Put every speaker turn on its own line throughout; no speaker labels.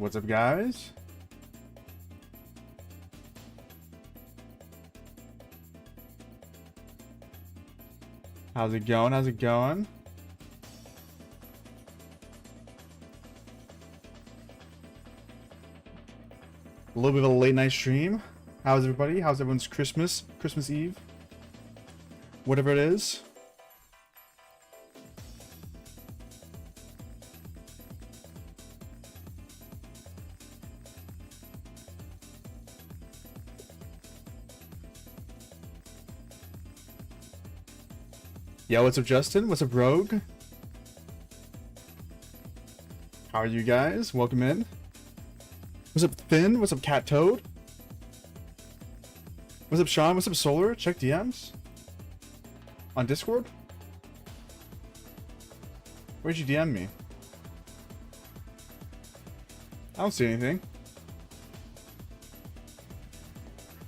What's up, guys? How's it going? How's it going? A little bit of a late night stream. How's everybody? How's everyone's Christmas Eve? Whatever it is. Yo, what's up, Justin? What's up, Rogue? How are you guys? Welcome in. What's up, Finn? What's up, Cat Toad? What's up, Sean? What's up, Solar? Check DMs on Discord. Where'd you DM me? I don't see anything.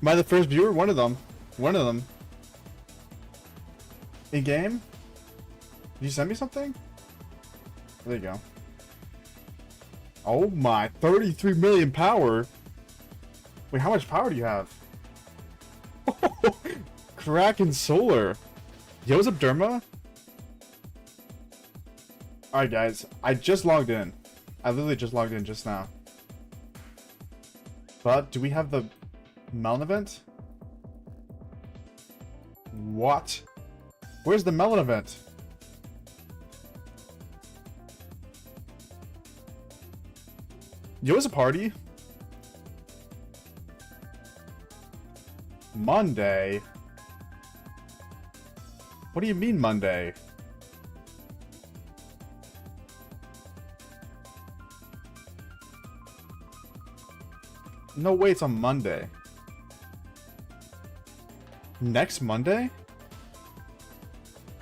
Am I the first viewer? One of them. One of them. In game? Did you send me something? There you go. Oh my, 33 million power. Wait, how much power do you have? Kraken Solar. Yo, what's up, Derma? Alright, guys. I just logged in. I literally just logged in just now. But, do we have the Melon event? What? Where's the Melon event? Yo, it's a party. Monday? What do you mean Monday? No way, it's on Monday. Next Monday?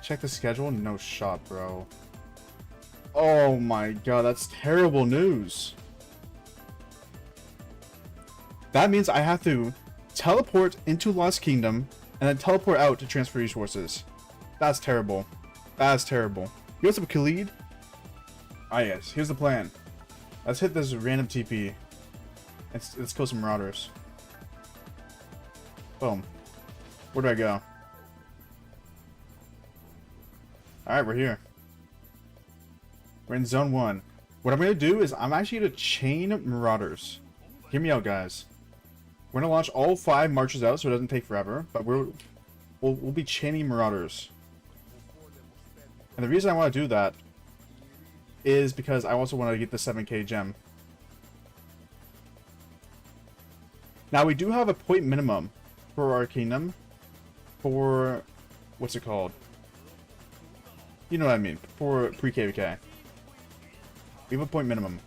Check the schedule? No shot, bro. Oh my god, that's terrible news. That means I have to teleport into Lost Kingdom and then teleport out to transfer resources. That's terrible. That's terrible. You what's up, Khalid? Ah, yes. Here's the plan. Let's hit this random TP. Let's kill some Marauders. Boom. Where do I go? Alright, we're here. We're in Zone 1. What I'm going to do is I'm actually going to chain Marauders. Hear me out, guys. We're going to launch all 5 marches out so it doesn't take forever. But we'll be chaining Marauders. And the reason I want to do that is because I also want to get the 7k gem. Now, we do have a point minimum for our kingdom. For... what's it called? You know what I mean. For pre-KVK. We have a point minimum.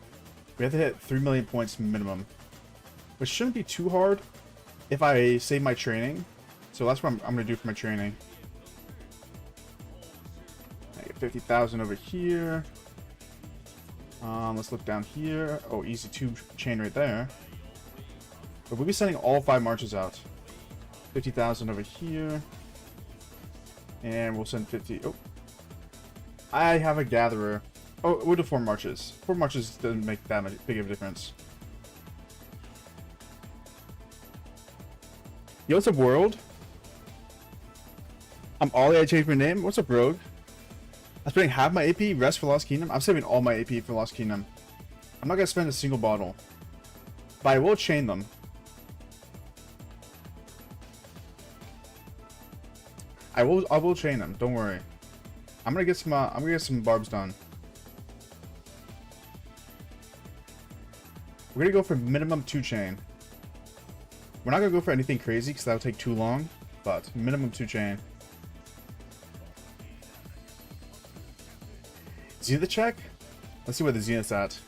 We have to hit 3 million points minimum. Which shouldn't be too hard if I save my training. So that's what I'm going to do for my training. I get 50,000 over here. Let's look down here. Oh, easy 2 chain right there. But we'll be sending all 5 marches out. 50,000 over here. And we'll send 50. Oh. I have a gatherer. Oh, we'll do 4 marches. 4 marches doesn't make that much big of a difference. Yo, what's up, world? I'm Ollie, I changed my name. What's up, Rogue? I'm spending half my AP, rest for Lost Kingdom. I'm saving all my AP for Lost Kingdom. I'm not gonna spend a single bottle. But I will chain them. I will chain them, don't worry. I'm gonna get some barbs done. We're gonna go for minimum 2 chain. We're not gonna go for anything crazy because that'll take too long, but minimum 2 chain. Zenith check? Let's see where the Zenith's at.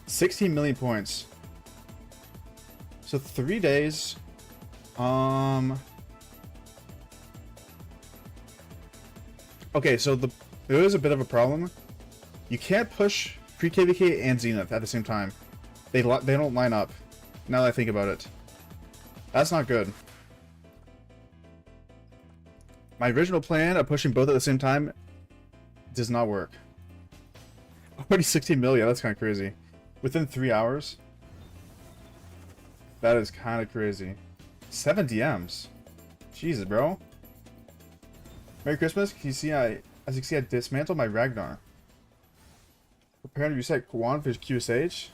16 million points. So 3 days. Okay, so there is a bit of a problem. You can't push pre-KVK and Zenith at the same time. They don't line up. Now that I think about it. That's not good. My original plan of pushing both at the same time does not work. Already 16 million, that's kind of crazy. Within 3 hours. That is kind of crazy. 7 DMs. Jesus, bro. Merry Christmas. Can you see as you can see, I dismantled my Ragnar. Prepare to reset Kwan for his QSH.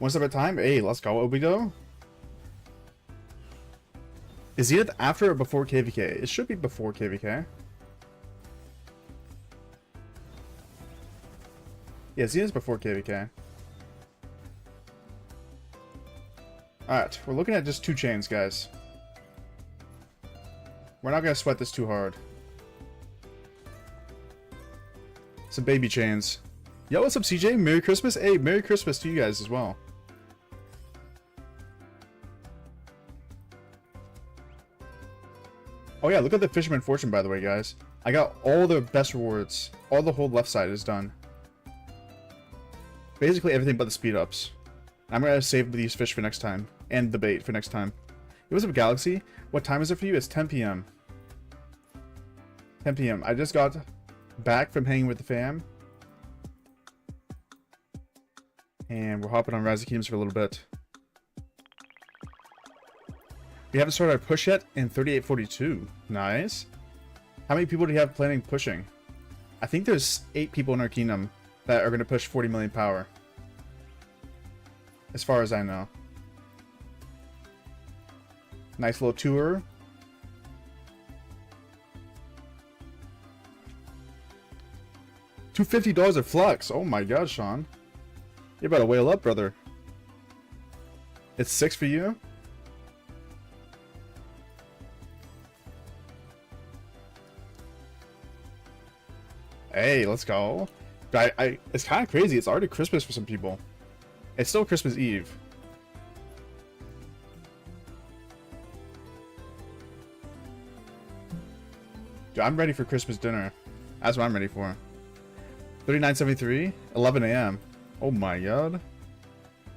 One step at a time. Hey, let's go, Obito. Is it after or before KVK? It should be before KVK. Yeah, Zenith's before KVK. Alright, we're looking at just 2 chains, guys. We're not gonna sweat this too hard. Some baby chains. Yo, what's up, CJ? Merry Christmas. Hey, Merry Christmas to you guys as well. Oh yeah, look at the Fisherman Fortune, by the way, guys. I got all the best rewards. All the whole left side is done. Basically everything but the speed ups. I'm gonna save these fish for next time. And the bait for next time. Hey, what's up, Galaxy? What time is it for you? It's 10 p.m. 10 p.m. I just got back from hanging with the fam. And we're hopping on Rise of Kingdoms for a little bit. We haven't started our push yet in 3842. Nice. How many people do you have planning pushing? I think there's 8 people in our kingdom that are going to push 40 million power. As far as I know. Nice little tour. $250 a flux. Oh my god, Sean. You better whale up, brother. It's 6 for you? Hey, let's go. It's kind of crazy. It's already Christmas for some people. It's still Christmas Eve. Dude, I'm ready for Christmas dinner. That's what I'm ready for. 39.73, 11 a.m. Oh my god.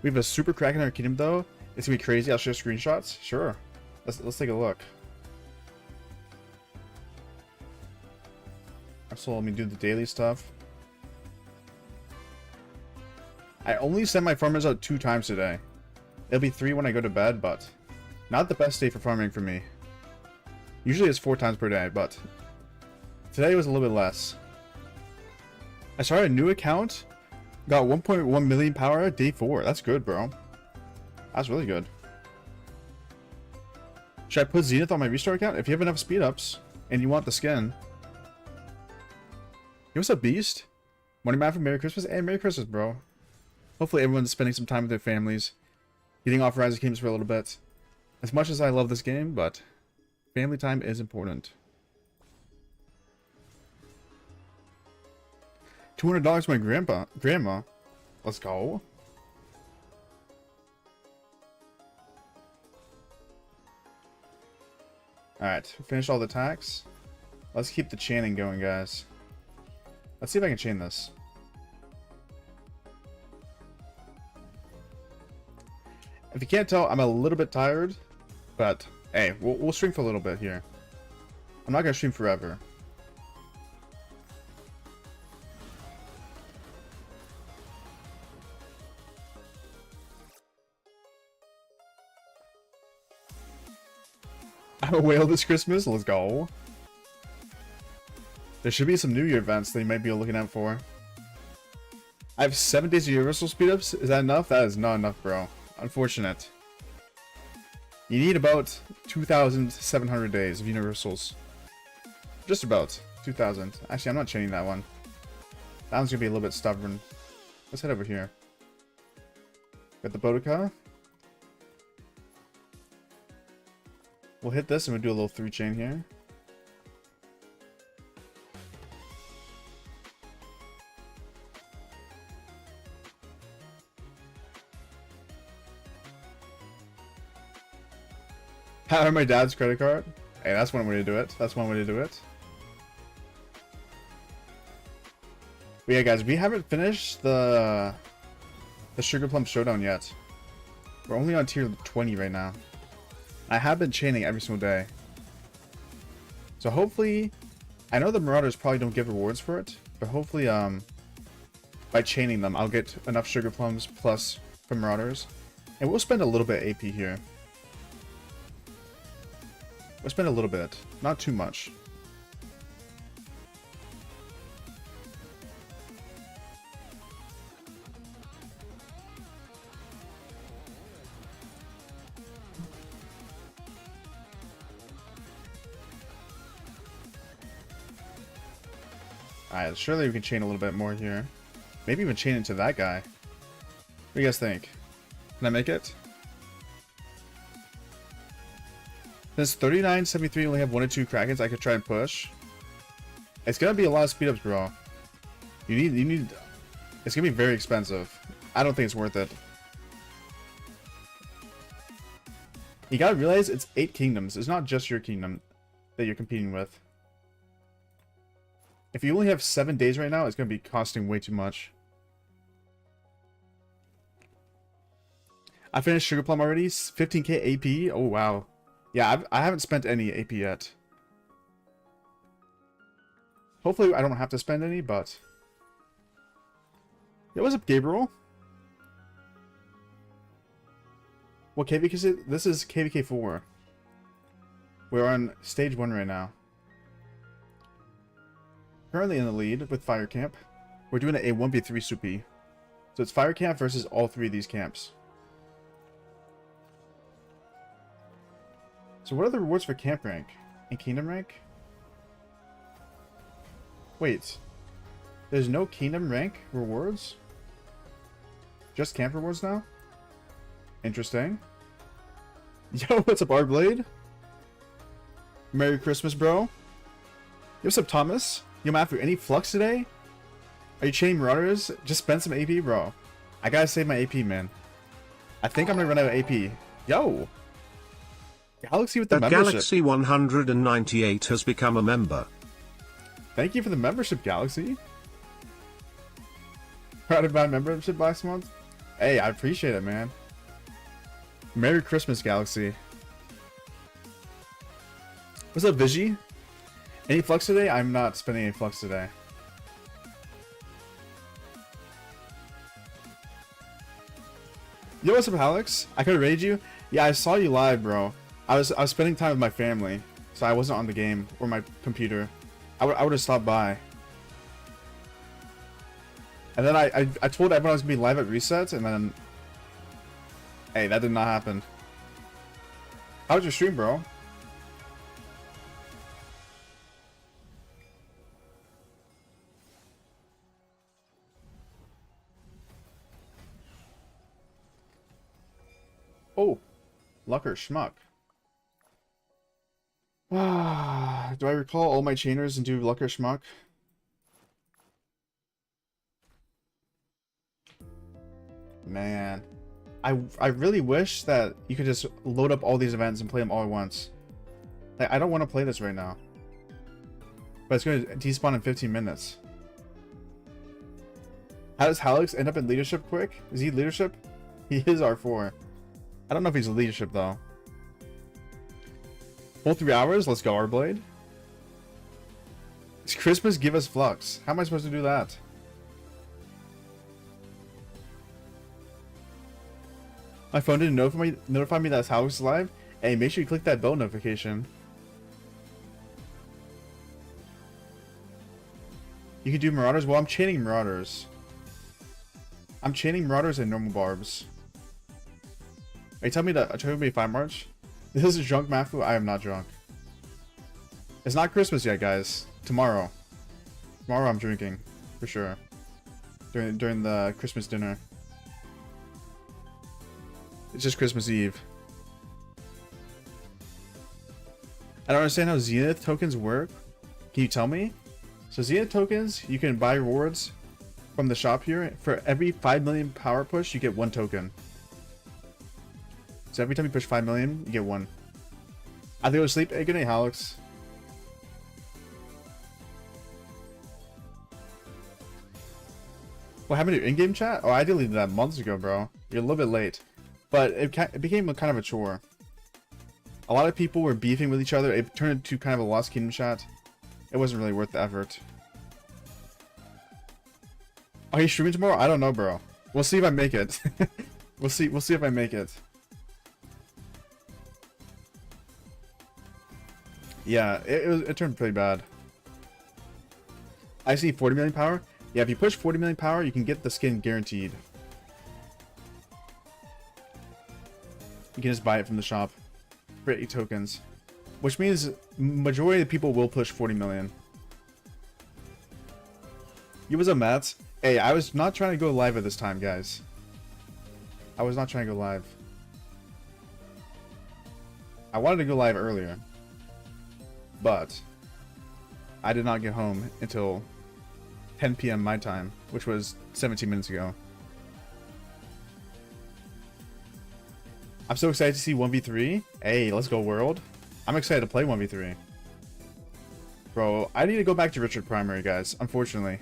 We have a super crack in our kingdom though. It's gonna be crazy. I'll share screenshots. Sure. Let's take a look. So let me do the daily stuff. I only send my farmers out 2 times today. It'll be 3 when I go to bed, but not the best day for farming for me. Usually it's 4 times per day, but today was a little bit less. I started a new account, got 1.1 million power day 4. That's good, bro. That's really good. Should I put Zenith on my restore account? If you have enough speed ups and you want the skin. Yo, what's up, Beast? Money man for Merry Christmas? Hey, Merry Christmas, bro. Hopefully everyone's spending some time with their families. Getting off Rise of Kingdoms for a little bit. As much as I love this game, but family time is important. $200 for my grandma. Let's go. Alright, finished all the attacks. Let's keep the chaining going, guys. Let's see if I can chain this. If you can't tell, I'm a little bit tired, but hey, we'll stream for a little bit here. I'm not gonna stream forever. I'm a whale this Christmas. Let's go. There should be some New Year events that you might be looking out for. I have 7 days of universal speedups. Is that enough? That is not enough, bro. Unfortunate. You need about 2,700 days of universals. Just about 2,000. Actually, I'm not chaining that one. That one's gonna be a little bit stubborn. Let's head over here. Got the Boudica. We'll hit this and we'll do a little 3 chain here. How my dad's credit card? Hey, that's one way to do it. That's one way to do it. But yeah, guys, we haven't finished the Sugar Plum Showdown yet. We're only on tier 20 right now. I have been chaining every single day. So hopefully, I know the Marauders probably don't give rewards for it, but hopefully, by chaining them, I'll get enough Sugar Plums plus from Marauders And we'll spend a little bit AP here. We'll spend a little bit. Not too much. Alright, surely we can chain a little bit more here. Maybe even chain into that guy. What do you guys think? Can I make it? Since 39.73 only have 1 or 2 Krakens, I could try and push. It's gonna be a lot of speed ups, bro. You need it's gonna be very expensive. I don't think it's worth it. You gotta realize it's 8 kingdoms. It's not just your kingdom that you're competing with. If you only have 7 days right now, it's gonna be costing way too much. I finished Sugar Plum already. 15k AP. Oh wow. Yeah, I haven't spent any AP yet. Hopefully I don't have to spend any, but... Yeah, what's up, Gabriel? What KVK is it? This is KVK 4. We're on stage 1 right now. Currently in the lead with Fire Camp. We're doing a 1v3 soupy. So it's Fire Camp versus all 3 of these camps. So what are the rewards for camp rank? And kingdom rank? Wait. There's no kingdom rank rewards? Just camp rewards now? Interesting. Yo, what's up, Arblade? Merry Christmas, bro. Yo, what's up, Thomas? Yo, Matthew, any flux today? Are you chaining Marauders? Just spend some AP, bro. I gotta save my AP, man. I think I'm gonna run out of AP. Yo! Galaxy with the membership.
Galaxy 198 has become a member.
Thank you for the membership, Galaxy. Proud of my membership last month. Hey, I appreciate it, man. Merry Christmas, Galaxy. What's up, Vigi? Any flux today? I'm not spending any flux today. Yo, what's up, Alex? I could have raided you. Yeah, I saw you live, bro. I was spending time with my family, so I wasn't on the game or my computer. I would have stopped by. And then I told everyone I was gonna be live at resets, and then hey, that did not happen. How was your stream, bro? Oh, Lucker Schmuck. Do I recall all my chainers and do Lucker Schmuck? Man, I really wish that you could just load up all these events and play them all at once. Like, I don't want to play this right now. But it's going to despawn in 15 minutes. How does Halix end up in leadership quick? Is he leadership? He is R4. I don't know if he's leadership though. Full 3 hours? Let's go, Arblade. It's Christmas, give us flux. How am I supposed to do that? My phone didn't notify me that Halix is live. Hey, make sure you click that bell notification. You can do Marauders? Well, I'm chaining Marauders. I'm chaining Marauders and normal barbs. Are you telling me to 5 March? This is drunk, Mafu. I am not drunk. It's not Christmas yet, guys. Tomorrow. Tomorrow I'm drinking. For sure. During the Christmas dinner. It's just Christmas Eve. I don't understand how Zenith tokens work. Can you tell me? So Zenith tokens, you can buy rewards from the shop here. For every 5 million power push, you get 1 token. So every time you push 5 million, you get 1. I have to go to sleep. Hey, good night, Alex. What happened to your in-game chat? Oh, I deleted that months ago, bro. You're a little bit late. But it became kind of a chore. A lot of people were beefing with each other. It turned into kind of a Lost Kingdom chat. It wasn't really worth the effort. Are you streaming tomorrow? I don't know, bro. We'll see if I make it. We'll see. We'll see if I make it. Yeah, it turned pretty bad. I see 40 million power. Yeah, if you push 40 million power, you can get the skin guaranteed. You can just buy it from the shop for 8 tokens, which means majority of the people will push 40 million. You was a Matt. Hey, I was not trying to go live at this time, guys. I was not trying to go live. I wanted to go live earlier, but I did not get home until 10 p.m. my time, which was 17 minutes ago. I'm so excited to see 1v3. Hey, let's go world. I'm excited to play 1v3. Bro, I need to go back to Richard Primary, guys, unfortunately.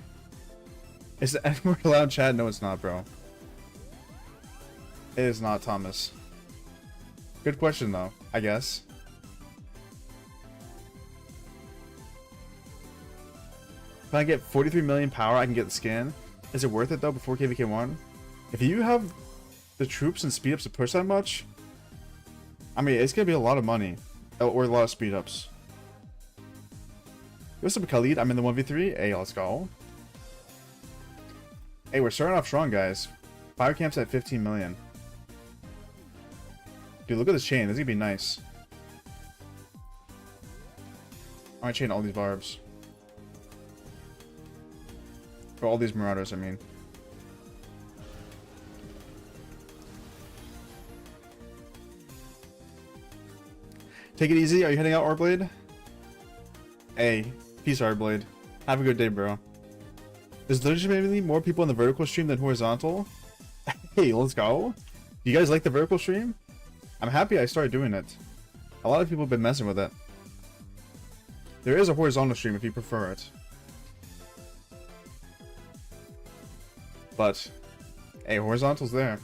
Is the N-word allowed in chat? No, it's not, bro. It is not, Thomas. Good question, though, I guess. If I get 43 million power, I can get the skin. Is it worth it, though, before KVK1? If you have the troops and speed ups to push that much, I mean, it's going to be a lot of money. Or a lot of speed ups. What's up, Khalid? I'm in the 1v3. Hey, let's go. Hey, we're starting off strong, guys. Fire camp's at 15 million. Dude, look at this chain. This is going to be nice. I'm going to chain all these barbs. For all these Marauders, I mean. Take it easy. Are you heading out, Orblade? Hey, peace, Orblade. Have a good day, bro. There's legitimately more people in the vertical stream than horizontal. Hey, let's go. You guys like the vertical stream? I'm happy I started doing it. A lot of people have been messing with it. There is a horizontal stream if you prefer it. But, hey, horizontal's there.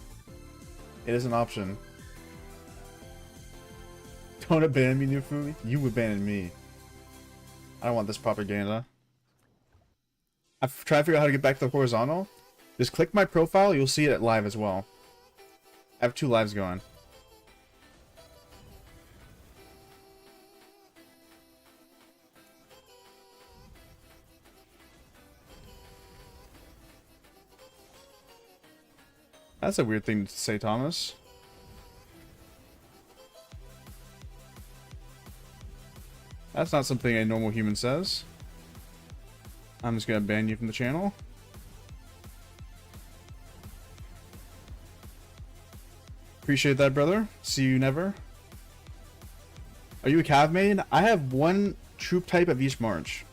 It is an option. Don't abandon me, Nufu. You abandoned me. I don't want this propaganda. I've tried to figure out how to get back to the horizontal. Just click my profile, you'll see it live as well. I have 2 lives going. That's a weird thing to say, Thomas. That's not something a normal human says. I'm just gonna ban you from the channel. Appreciate that, brother. See you never. Are you a Cav main? I have 1 troop type of each march.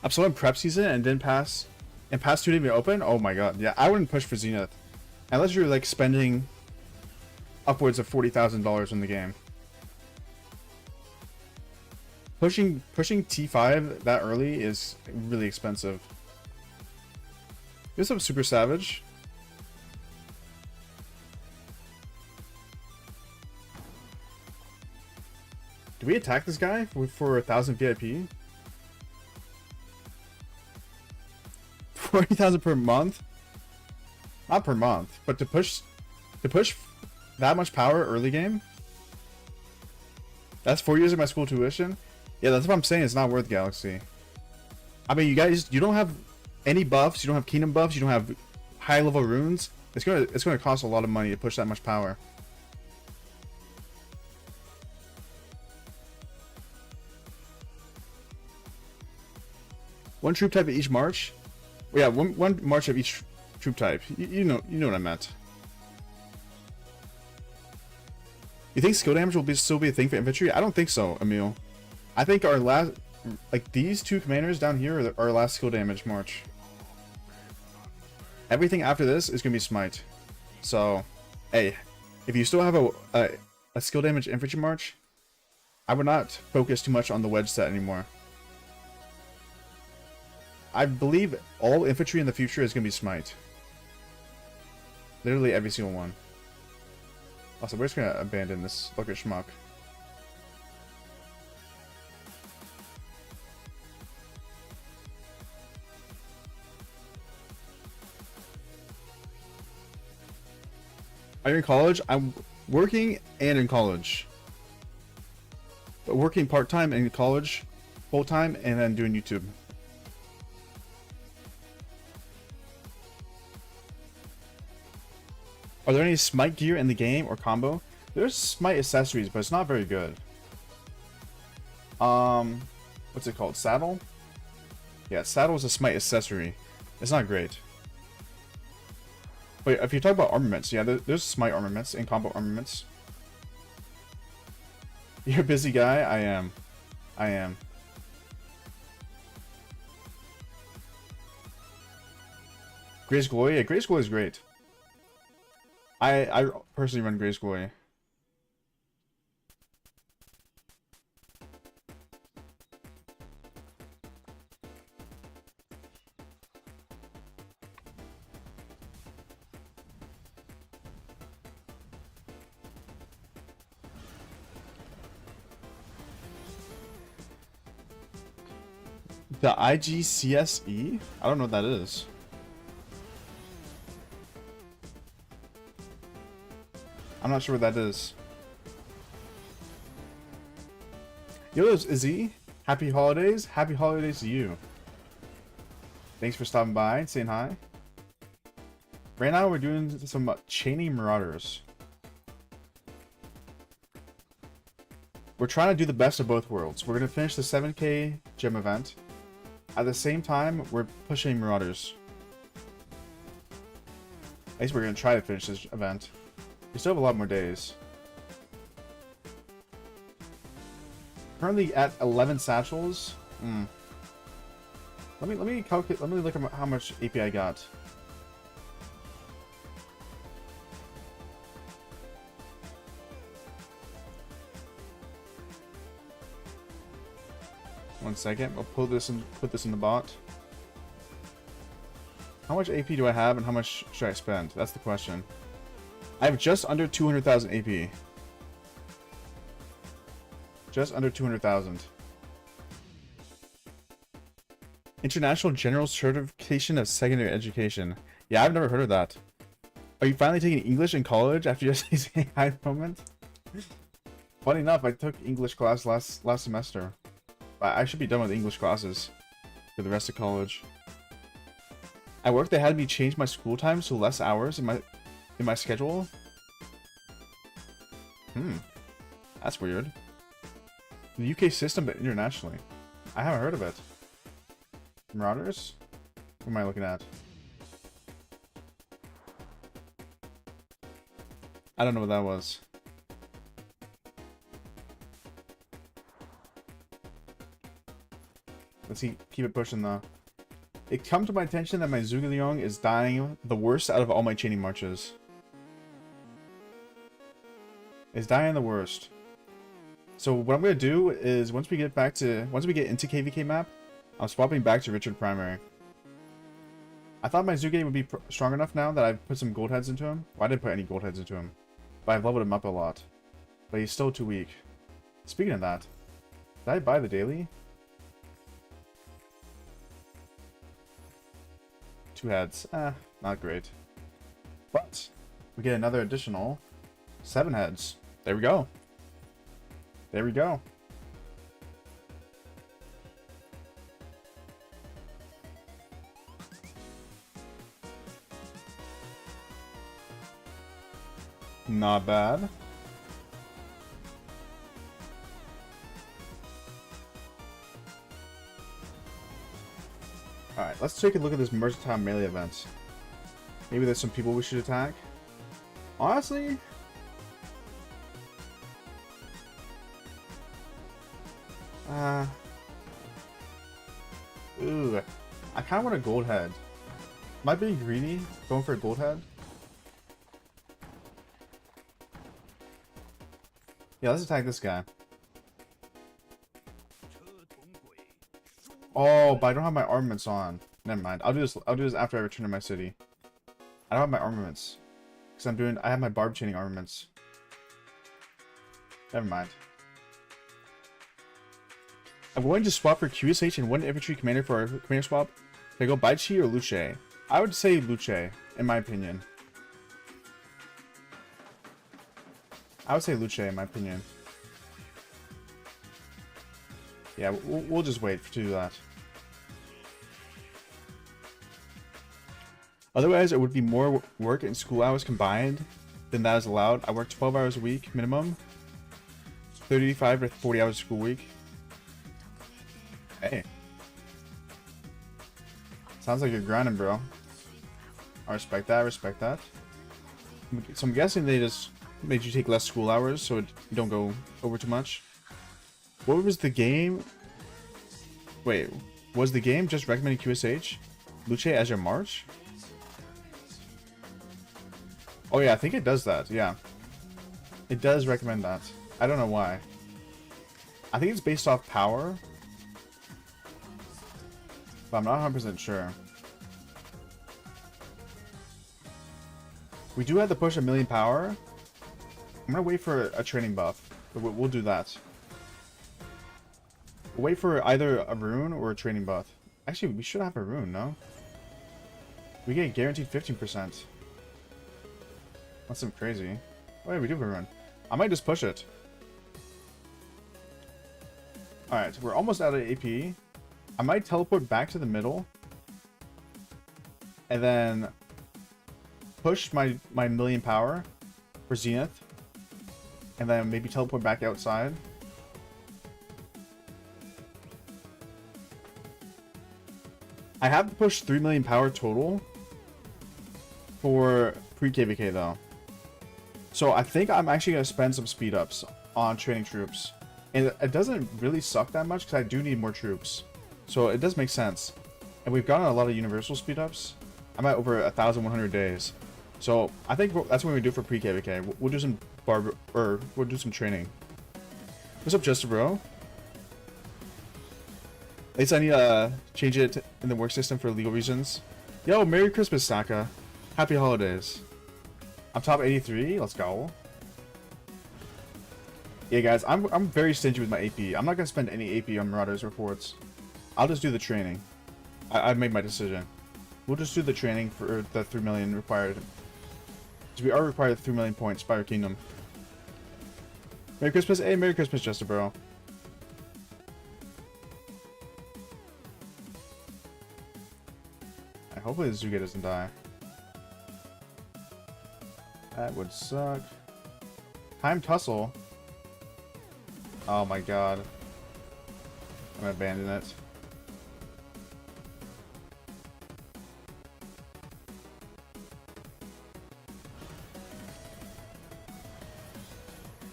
I'm still in prep season and didn't pass. And past 2 didn't even open? Oh my god. Yeah, I wouldn't push for Zenith. Unless you're like spending upwards of $40,000 in the game. Pushing T5 that early is really expensive. Here's some Super Savage. Do we attack this guy for 1,000 VIP? 40,000 per month? Not per month, but to push that much power early game? That's 4 years of my school tuition? Yeah, that's what I'm saying. It's not worth Galaxy. I mean, you don't have any buffs. You don't have Kingdom buffs. You don't have high level runes. It's gonna cost a lot of money to push that much power. One troop type of each march. Well, yeah, one march of each troop type. You know what I meant. You think skill damage will still be a thing for infantry? I don't think so, Emil. I think our last, like these 2 commanders down here are our last skill damage march. Everything after this is gonna be smite. So, hey, if you still have a skill damage infantry march, I would not focus too much on the wedge set anymore. I believe all infantry in the future is gonna be smite. Literally every single one. Also, we're just gonna abandon this fucking schmuck. Are you in college? I'm working and in college. But working part-time in college, full-time, and then doing YouTube. Are there any smite gear in the game or combo? There's smite accessories, but it's not very good. What's it called? Saddle? Yeah, saddle is a smite accessory. It's not great. But if you talk about armaments, yeah, there's smite armaments and combo armaments. You're a busy guy? I am. I am. Grace Glory? Yeah, Grace Glory is great. I personally run Grace Glory. The IGCSE? I don't know what that is. I'm not sure what that is. Yo, Izzy. Happy holidays. Happy holidays to you. Thanks for stopping by and saying hi. Right now we're doing some chaining Marauders. We're trying to do the best of both worlds. We're going to finish the 7k gem event. At the same time, we're pushing Marauders. At least we're going to try to finish this event. We still have a lot more days. Currently at 11 satchels. Let me calculate. Let me look at how much AP I got. One second. I'll pull this and put this in the bot. How much AP do I have, and how much should I spend? That's the question. I have just under 200,000 AP. Just under 200,000. International General Certification of Secondary Education. Yeah, I've never heard of that. Are you finally taking English in college after just saying hi at the moment? Funny enough, I took English class last semester. I should be done with English classes for the rest of college. At work, they had me change my school times to less hours in my schedule. That's weird. The UK system, but internationally. I haven't heard of it. Marauders? What am I looking at? I don't know what that was. Let's keep it pushing though. It come to my attention that my Zhuge is dying the worst out of all my chaining marches. It's dying the worst. So what I'm gonna do is once we get into KVK map, I'm swapping back to Richard Primary. I thought my Zhuge would be strong enough now that I've put some gold heads into him. Well, I didn't put any gold heads into him, but I've leveled him up a lot. But he's still too weak. Speaking of that, did I buy the daily? 2 heads. Not great. But we get another additional 7 heads. There we go. There we go. Not bad. Alright, let's take a look at this Mercantile melee event. Maybe there's some people we should attack. Honestly, ooh, I kind of want a gold head. Am I being greedy going for a gold head? Yeah, let's attack this guy. Oh, but I don't have my armaments on. Never mind. I'll do this after I return to my city. I don't have my armaments. Because I have my barb chaining armaments. Never mind. I'm going to swap for QSH and 1 infantry commander for a commander swap. Can I go Baichi or Luce? I would say Luce, in my opinion. I would say Luce, in my opinion. Yeah, we'll just wait to do that. Otherwise, it would be more work and school hours combined than that is allowed. I work 12 hours a week minimum. 35 to 40 hours a school week. Hey. Sounds like you're grinding, bro. I respect that, I respect that. So I'm guessing they just made you take less school hours so you don't go over too much. What was the game? Wait, was the game just recommending QSH? Luce as your March? Oh yeah, I think it does that, yeah. It does recommend that. I don't know why. I think it's based off power. But I'm not 100% sure. We do have to push 1,000,000 power. I'm gonna wait for a training buff. But we'll do that. We'll wait for either a rune or a training buff. Actually, we should have a rune, no? We get guaranteed 15%. That's some crazy. Oh yeah, we do have a rune. I might just push it. Alright, we're almost out of AP. I might teleport back to the middle. And then push my 1,000,000 power for Zenith. And then maybe teleport back outside. I have to push 3,000,000 power total for pre-KVK though. So I think I'm actually going to spend some speed ups on training troops. And it doesn't really suck that much because I do need more troops. So it does make sense. And we've gotten a lot of universal speed ups. I'm at over 1,100 days. So I think that's what we do for pre-KVK. We'll do some we'll do some training. What's up, Jester bro? At least I need to change it in the work system for legal reasons. Yo, Merry Christmas, Saka. Happy holidays. I'm top 83. Let's go. Yeah, guys, I'm very stingy with my AP. I'm not gonna spend any AP on Marauder's reports. I'll just do the training. I've made my decision. We'll just do the training for the 3,000,000 required. Because we are required 3,000,000 points, Spire Kingdom. Merry Christmas. Hey, Merry Christmas, Jester bro. Hopefully the Zuge doesn't die. That would suck. Time Tussle. Oh my god. I'm gonna abandon it.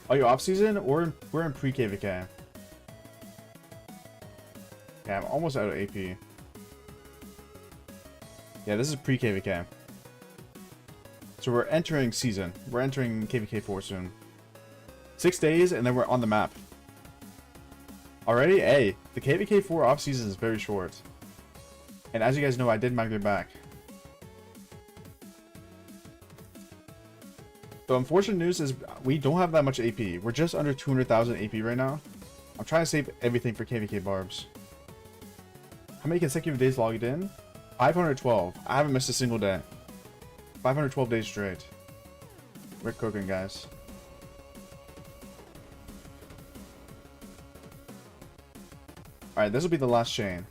Are you off season or we're in pre-KVK? Yeah, I'm almost out of AP. Yeah, this is pre-KVK. So we're entering season. We're entering KVK 4 soon. 6 days and then we're on the map. Already? Hey, the KVK 4 off season is very short. And as you guys know, I did migrate back. The unfortunate news is we don't have that much AP. We're just under 200,000 AP right now. I'm trying to save everything for KVK barbs. How many consecutive days logged in? 512. I haven't missed a single day. 512 days straight. We're cooking, guys. Alright, this will be the last chain.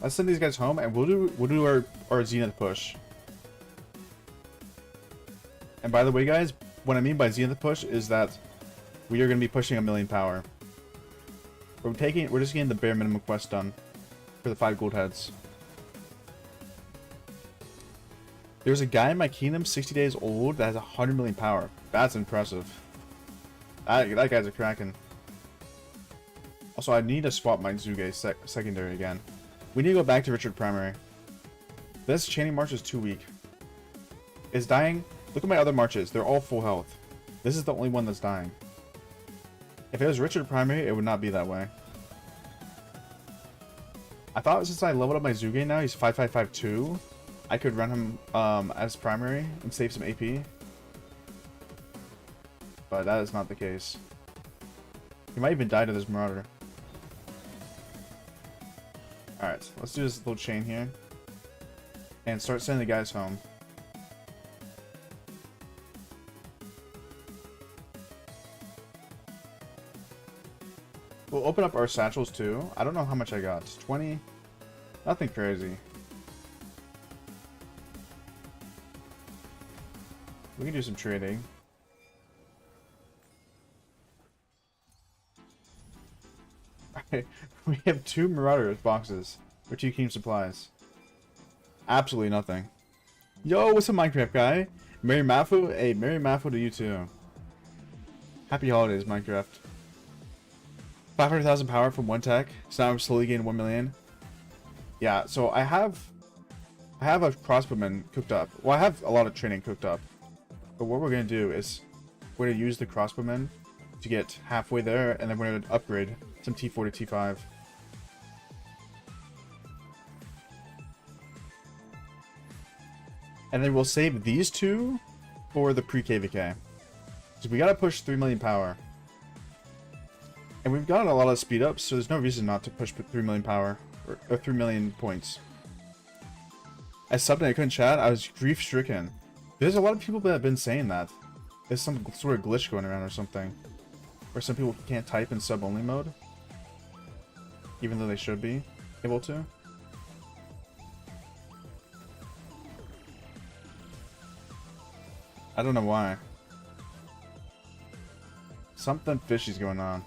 Let's send these guys home and we'll do our Zenith push. And by the way, guys, what I mean by Zenith push is that we are going to be pushing 1,000,000 power. We're just getting the bare minimum quest done for the 5 gold heads. There's a guy in my kingdom, 60 days old, that has 100,000,000 power. That's impressive. That guy's a kraken. Also, I need to swap my Zuge secondary again. We need to go back to Richard Primary. This chaining march is too weak. It's dying. Look at my other marches. They're all full health. This is the only one that's dying. If it was Richard Primary, it would not be that way. I thought since I leveled up my Zuge now, he's 5552. I could run him as primary and save some AP. But that is not the case. He might even die to this Marauder. Alright, let's do this little chain here. And start sending the guys home. we'll open up our satchels too. I don't know how much I got. 20? Nothing crazy. We can do some trading. We have 2 Marauder boxes for 2 King supplies. Absolutely nothing. Yo, what's up, Minecraft guy? Merry Mafu? Hey, Merry Mafu to you too. Happy holidays, Minecraft. 500,000 power from 1 tech. So now I'm slowly getting 1 million. Yeah, so I have a crossbowman cooked up. Well, I have a lot of training cooked up. But what we're going to do is we're going to use the crossbowman to get halfway there, and then we're going to upgrade some T4 to T5. And then we'll save these 2 for the pre-KVK. So we got to push 3 million power. And we've got a lot of speed ups, so there's no reason not to push 3 million power. Or 3 million points. I subbed and I couldn't chat. I was grief-stricken. There's a lot of people that have been saying that. There's some sort of glitch going around or something. Or some people can't type in sub-only mode. Even though they should be able to. I don't know why. Something fishy's going on.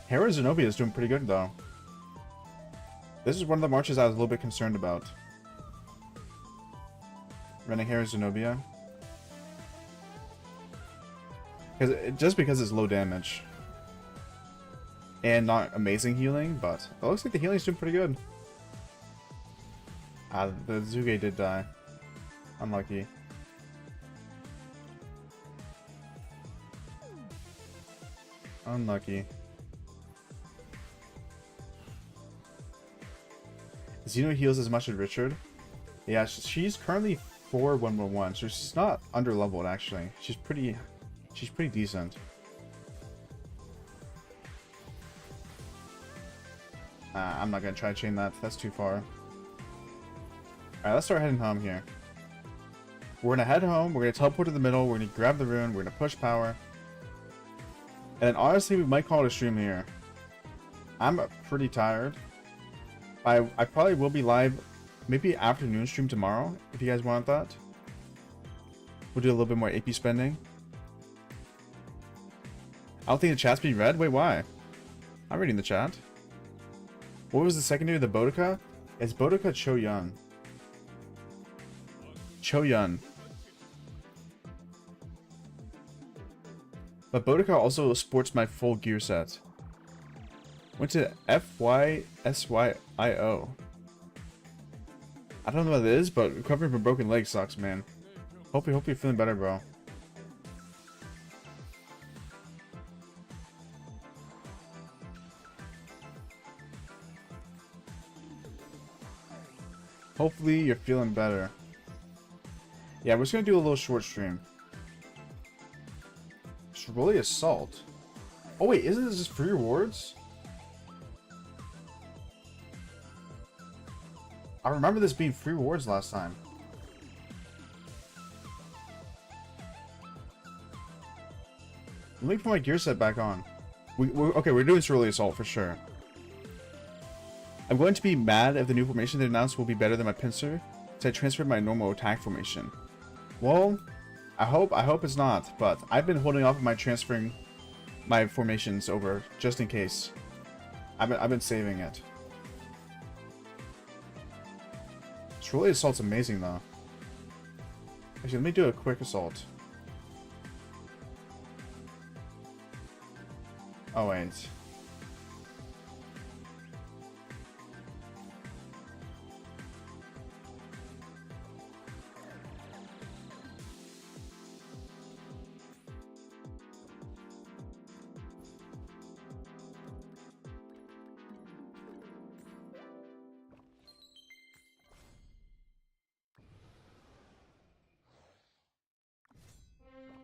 Hera Zenobia is doing pretty good though. This is one of the marches I was a little bit concerned about. Running Hera Zenobia. Just because it's low damage. And not amazing healing, but it looks like the healing's doing pretty good. Ah, the Zuge did die. Unlucky. Unlucky. Xeno heals as much as Richard. Yeah, she's currently 4-1-1-1, so she's not under leveled actually. She's pretty decent. I'm not gonna try to chain that. That's too far. Alright, let's start heading home here. We're gonna head home, we're gonna teleport to the middle, we're gonna grab the rune, we're gonna push power. And then honestly, we might call it a stream here. I'm pretty tired. I probably will be live maybe afternoon stream tomorrow, if you guys want that. We'll do a little bit more AP spending. I don't think the chat's being read? Wait, why? I'm reading the chat. What was the secondary of the Boudica? It's Boudica Choyun. Choyun. But Boudica also sports my full gear set. Went to FYSYIO. I don't know what it is, but recovering from broken leg sucks, man. Hope you're feeling better, bro. Hopefully you're feeling better. Yeah, we're just gonna do a little short stream. Shirley Assault. Oh wait, isn't this just free rewards? I remember this being free rewards last time. Let me put my gear set back on. Okay, we're doing Shirley Assault for sure. I'm going to be mad if the new formation they announced will be better than my pincer, so I transferred my normal attack formation. Well, I hope it's not, but I've been holding off on my transferring my formations over just in case. I've been saving it. Shirley Assault's amazing though. Actually, let me do a quick assault. Oh wait.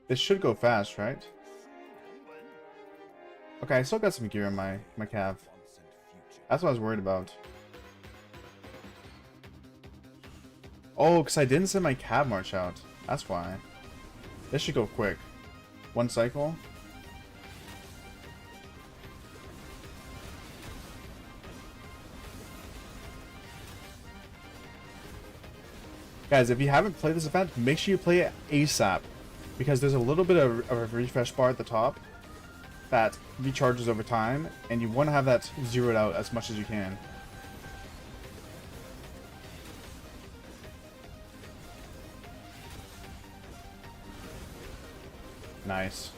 This should go fast, right? Okay, I still got some gear in my cav. That's what I was worried about. Oh, because I didn't send my cav march out. That's why. This should go quick. One cycle. Guys, if you haven't played this event, make sure you play it ASAP. Because there's a little bit of a refresh bar at the top that recharges over time, and you want to have that zeroed out as much as you can. Nice.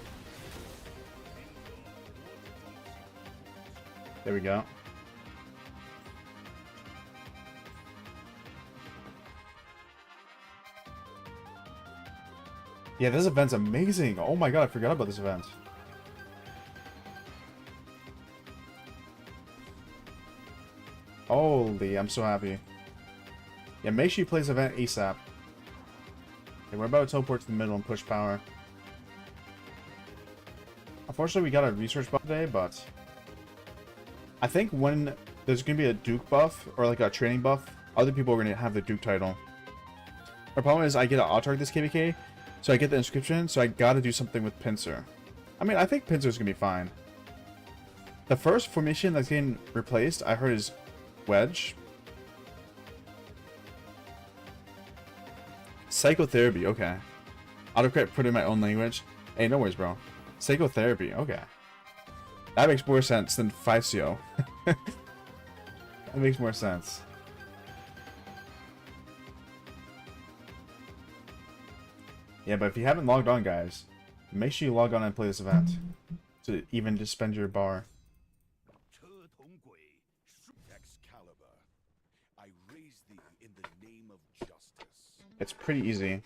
There we go. Yeah, this event's amazing. Oh my god, I forgot about this event. Holy, I'm so happy. Yeah, make sure you play this event ASAP. Okay, we're about to teleport to the middle and push power. Unfortunately, we got a research buff today, but I think when there's going to be a Duke buff, or like a training buff, other people are going to have the Duke title. The problem is I get an auto this KVK, so I get the inscription, so I gotta do something with Pincer. I mean, I think Pincer's gonna be fine. The first formation that's getting replaced, I heard, is Wedge. Psychotherapy, okay. Autocorrect put in my own language. Hey, no worries, bro. Psychotherapy, okay. That makes more sense than 5CO. That makes more sense. Yeah, but if you haven't logged on, guys, make sure you log on and play this event to even just spend your bar. It's pretty easy.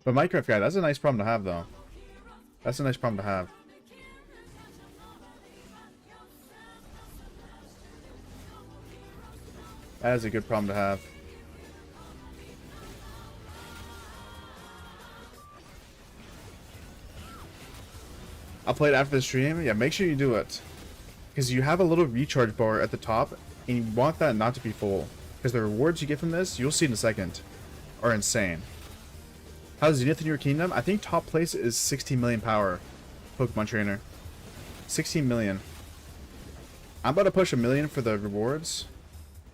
But Minecraft guy, that's a nice problem to have, though. That's a nice problem to have. That is a good problem to have. I'll play it after the stream. Yeah, make sure you do it. Because you have a little recharge bar at the top, and you want that not to be full. Because the rewards you get from this, you'll see in a second, are insane. How's Zenith in your kingdom? I think top place is 16 million power. Pokemon trainer. 16 million. I'm about to push 1 million for the rewards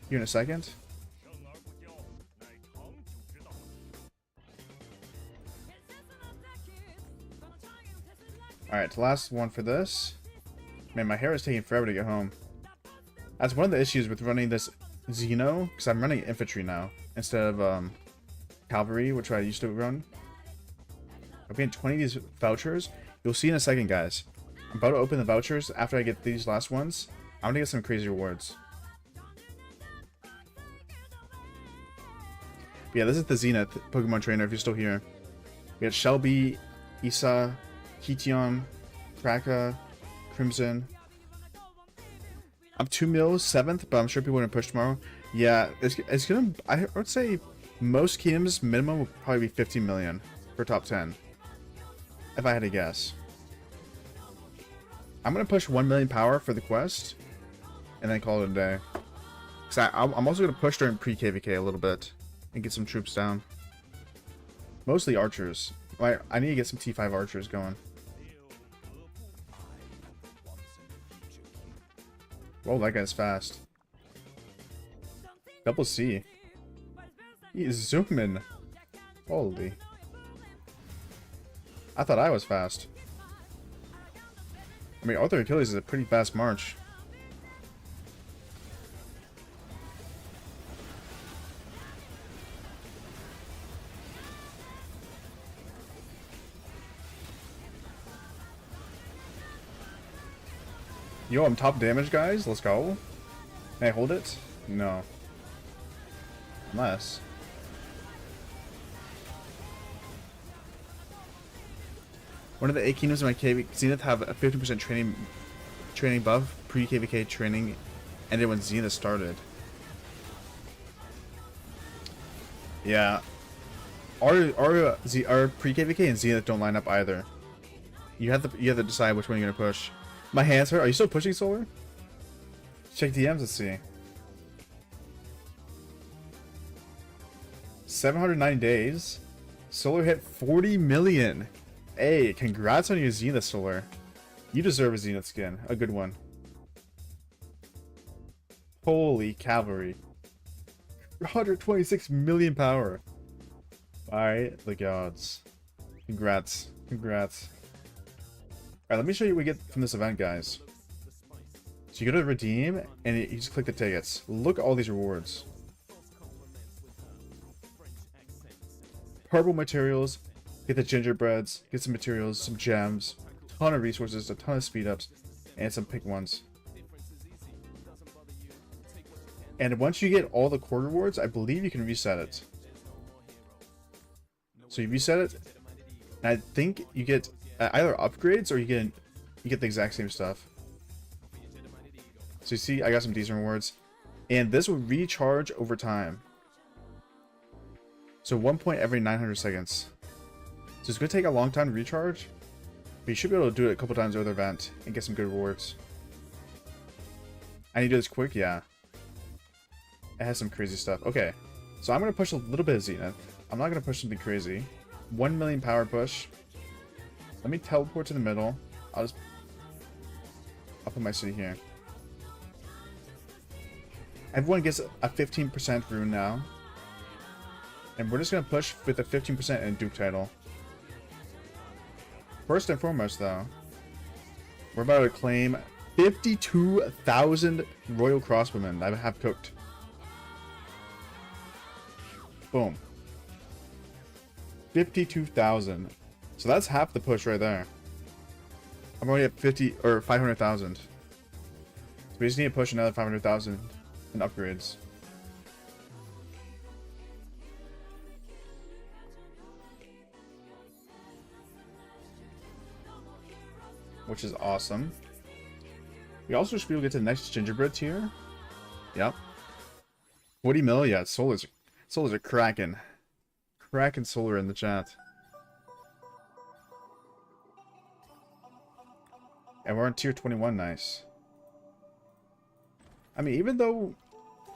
here in a second. Alright, last one for this. Man, my hair is taking forever to get home. That's one of the issues with running this Xeno, because I'm running infantry now, instead of cavalry, which I used to run. I'm getting 20 of these vouchers. You'll see in a second, guys. I'm about to open the vouchers after I get these last ones. I'm gonna get some crazy rewards. But yeah, this is the Zenith Pokemon trainer, if you're still here. We got Shelby, Isa, Kition, Kraka, Crimson. I'm 2 mil 7th, but I'm sure people are gonna push tomorrow. Yeah, it's gonna. I would say most kingdoms minimum will probably be 50 million for top 10, if I had to guess. I'm gonna push 1 million power for the quest, and then call it a day. Cause I'm also gonna push during pre-KVK a little bit and get some troops down. Mostly archers. I need to get some T5 archers going. Whoa, that guy's fast. Double C. He is zooming. Holy. I thought I was fast. I mean, Arthur Achilles is a pretty fast march. Yo, I'm top damage, guys. Let's go. Can I hold it? No. Unless. One of the 8 kingdoms in my KV Zenith have a 50% training buff. Pre-KVK training ended when Zenith started. Yeah. Our pre-KVK and Zenith don't line up either. You have to decide which one you're gonna push. My hands hurt. Are you still pushing Solar? Check DMs, let's see. 790 days. Solar hit 40 million. Hey, congrats on your Zenith, Solar. You deserve a Zenith skin. A good one. Holy cavalry. 126 million power. By the gods. Congrats. Congrats. Alright, let me show you what we get from this event, guys. So you go to redeem, and you just click the tickets. Look at all these rewards. Purple materials. Get the gingerbreads. Get some materials, some gems. Ton of resources, a ton of speed ups, and some pink ones. And once you get all the core rewards, I believe you can reset it. So you reset it, and I think you get either upgrades or you get the exact same stuff. So you see, I got some decent rewards, and this will recharge over time. So 1 point every 900 seconds. So it's gonna take a long time to recharge, but you should be able to do it a couple times over the event and get some good rewards. And you do this quick, yeah. It has some crazy stuff. Okay, so I'm gonna push a little bit of Zenith. I'm not gonna push something crazy. 1 million power push. Let me teleport to the middle. I'll put my city here. Everyone gets a 15% rune now. And we're just gonna push with a 15% and Duke title. First and foremost, though, we're about to claim 52,000 Royal Crossbowmen that I have cooked. Boom. 52,000. So that's half the push right there. I'm already at 50 or 500,000. So we just need to push another 500,000 in upgrades. Which is awesome. We also should be able to get to the next gingerbread tier. Yep. 40 mil, yeah, solars are cracking. Cracking solar in the chat. And we're on tier 21, nice. I mean, even though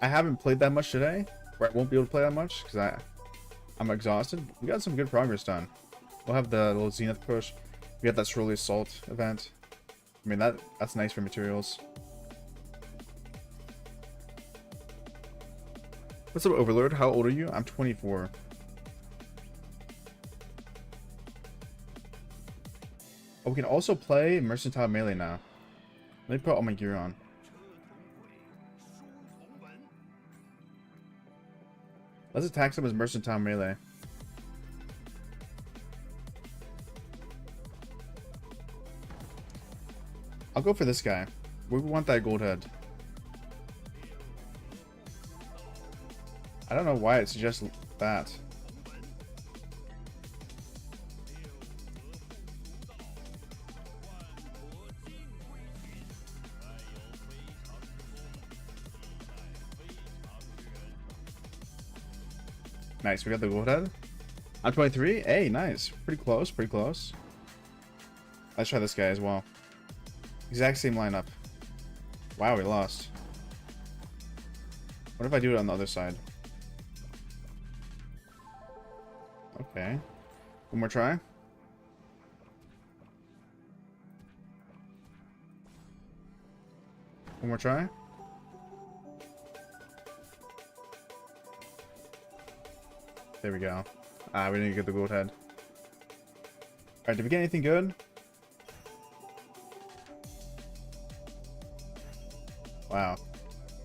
I haven't played that much today, or I won't be able to play that much, because I'm exhausted, we got some good progress done. We'll have the little Zenith push. We got that Swirly Assault event. I mean, that's nice for materials. What's up, Overlord? How old are you? I'm 24. Oh, we can also play Mercantile Melee now. Let me put all my gear on. Let's attack some as Mercantile Melee. I'll go for this guy. We want that gold head. I don't know why it suggests that. Nice, we got the gold head. I'm 23. Hey, nice. Pretty close, pretty close. Let's try this guy as well. Exact same lineup. Wow, we lost. What if I do it on the other side? Okay. One more try. One more try. There we go. Ah, we didn't get the gold head. Alright, did we get anything good? Wow.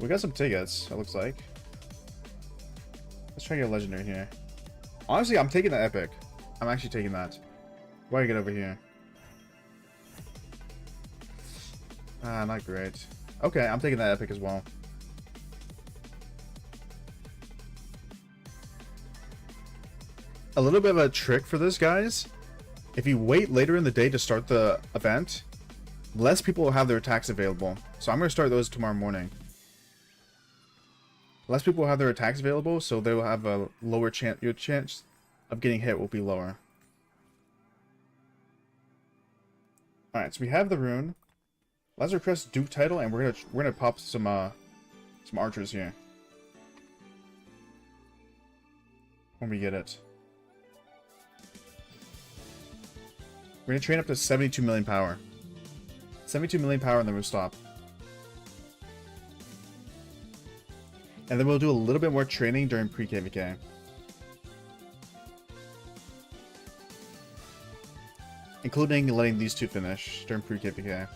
We got some tickets, it looks like. Let's try to get a legendary here. Honestly, I'm taking the epic. I'm actually taking that. Why do I get over here? Ah, not great. Okay, I'm taking that epic as well. A little bit of a trick for this, guys. If you wait later in the day to start the event, less people will have their attacks available. So I'm going to start those tomorrow morning. Less people will have their attacks available, so they will have a lower chance. Your chance of getting hit will be lower. Alright, so we have the rune. Lazar Crest Duke title, and we're gonna pop some archers here. When we get it. We're gonna train up to 72 million power. 72 million power, and then we'll stop. And then we'll do a little bit more training during pre-KVK. Including letting these two finish during pre-KVK.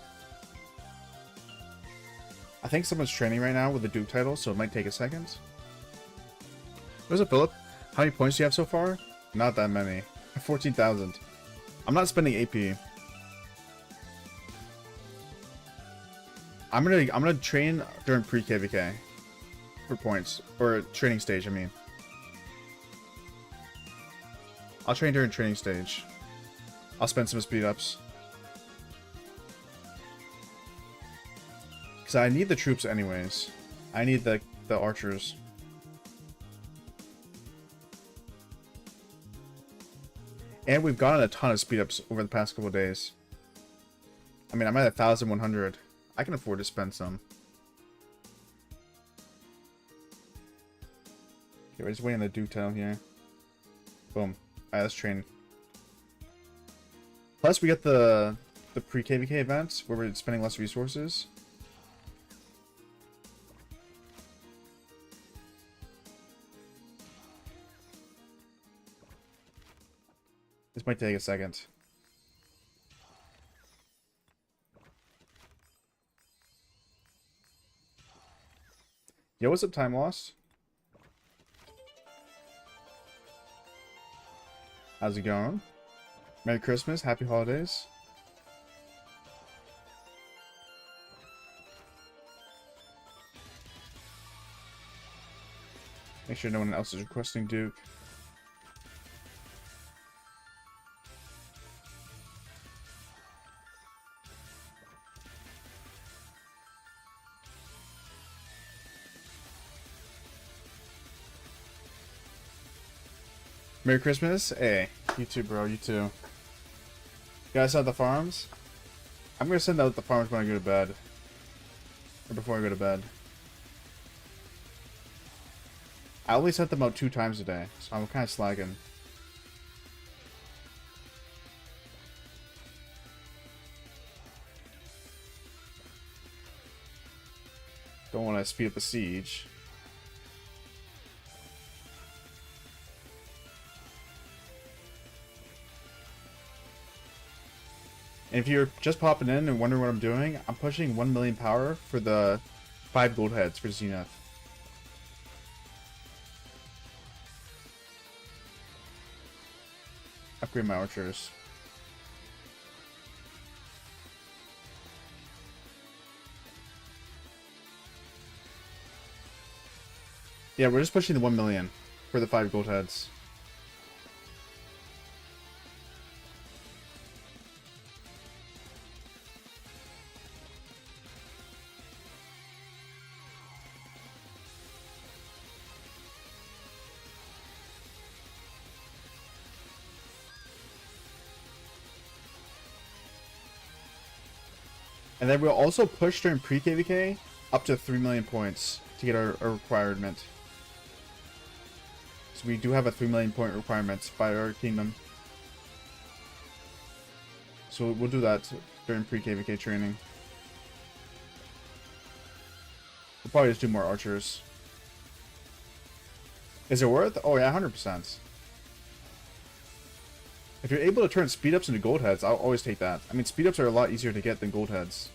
I think someone's training right now with the Duke title, so it might take a second. Where's up, Philip? How many points do you have so far? Not that many. 14,000. I'm not spending AP. I'm gonna train during pre-KVK for points, or training stage. I mean, I'll train during training stage. I'll spend some speed ups because I need the troops anyways. I need the archers. And we've gotten a ton of speed ups over the past couple of days. I mean, I'm at 1,100. I can afford to spend some. Okay, we're just waiting on the Duke title here. Boom. Alright, let's train. Plus, we get the pre-KVK events where we're spending less resources. This might take a second. Yo, what's up, Time Loss? How's it going? Merry Christmas, Happy Holidays. Make sure no one else is requesting Duke. Merry Christmas. Hey, you too, bro. You too. You guys at the farms? I'm gonna send out the farms when I go to bed. Or before I go to bed. I only sent them out 2 times a day, so I'm kind of slacking. Don't want to speed up the siege. And if you're just popping in and wondering what I'm doing, I'm pushing 1 million power for the 5 gold heads for Zenith. Upgrade my archers. Yeah, we're just pushing the 1 million for the 5 gold heads. And then we'll also push during pre-KVK up to 3 million points to get our requirement. So we do have a 3 million point requirement by our kingdom. So we'll do that during pre-KVK training. We'll probably just do more archers. Is it worth? Oh yeah, 100%. If you're able to turn speed ups into gold heads, I'll always take that. I mean, speed ups are a lot easier to get than gold heads.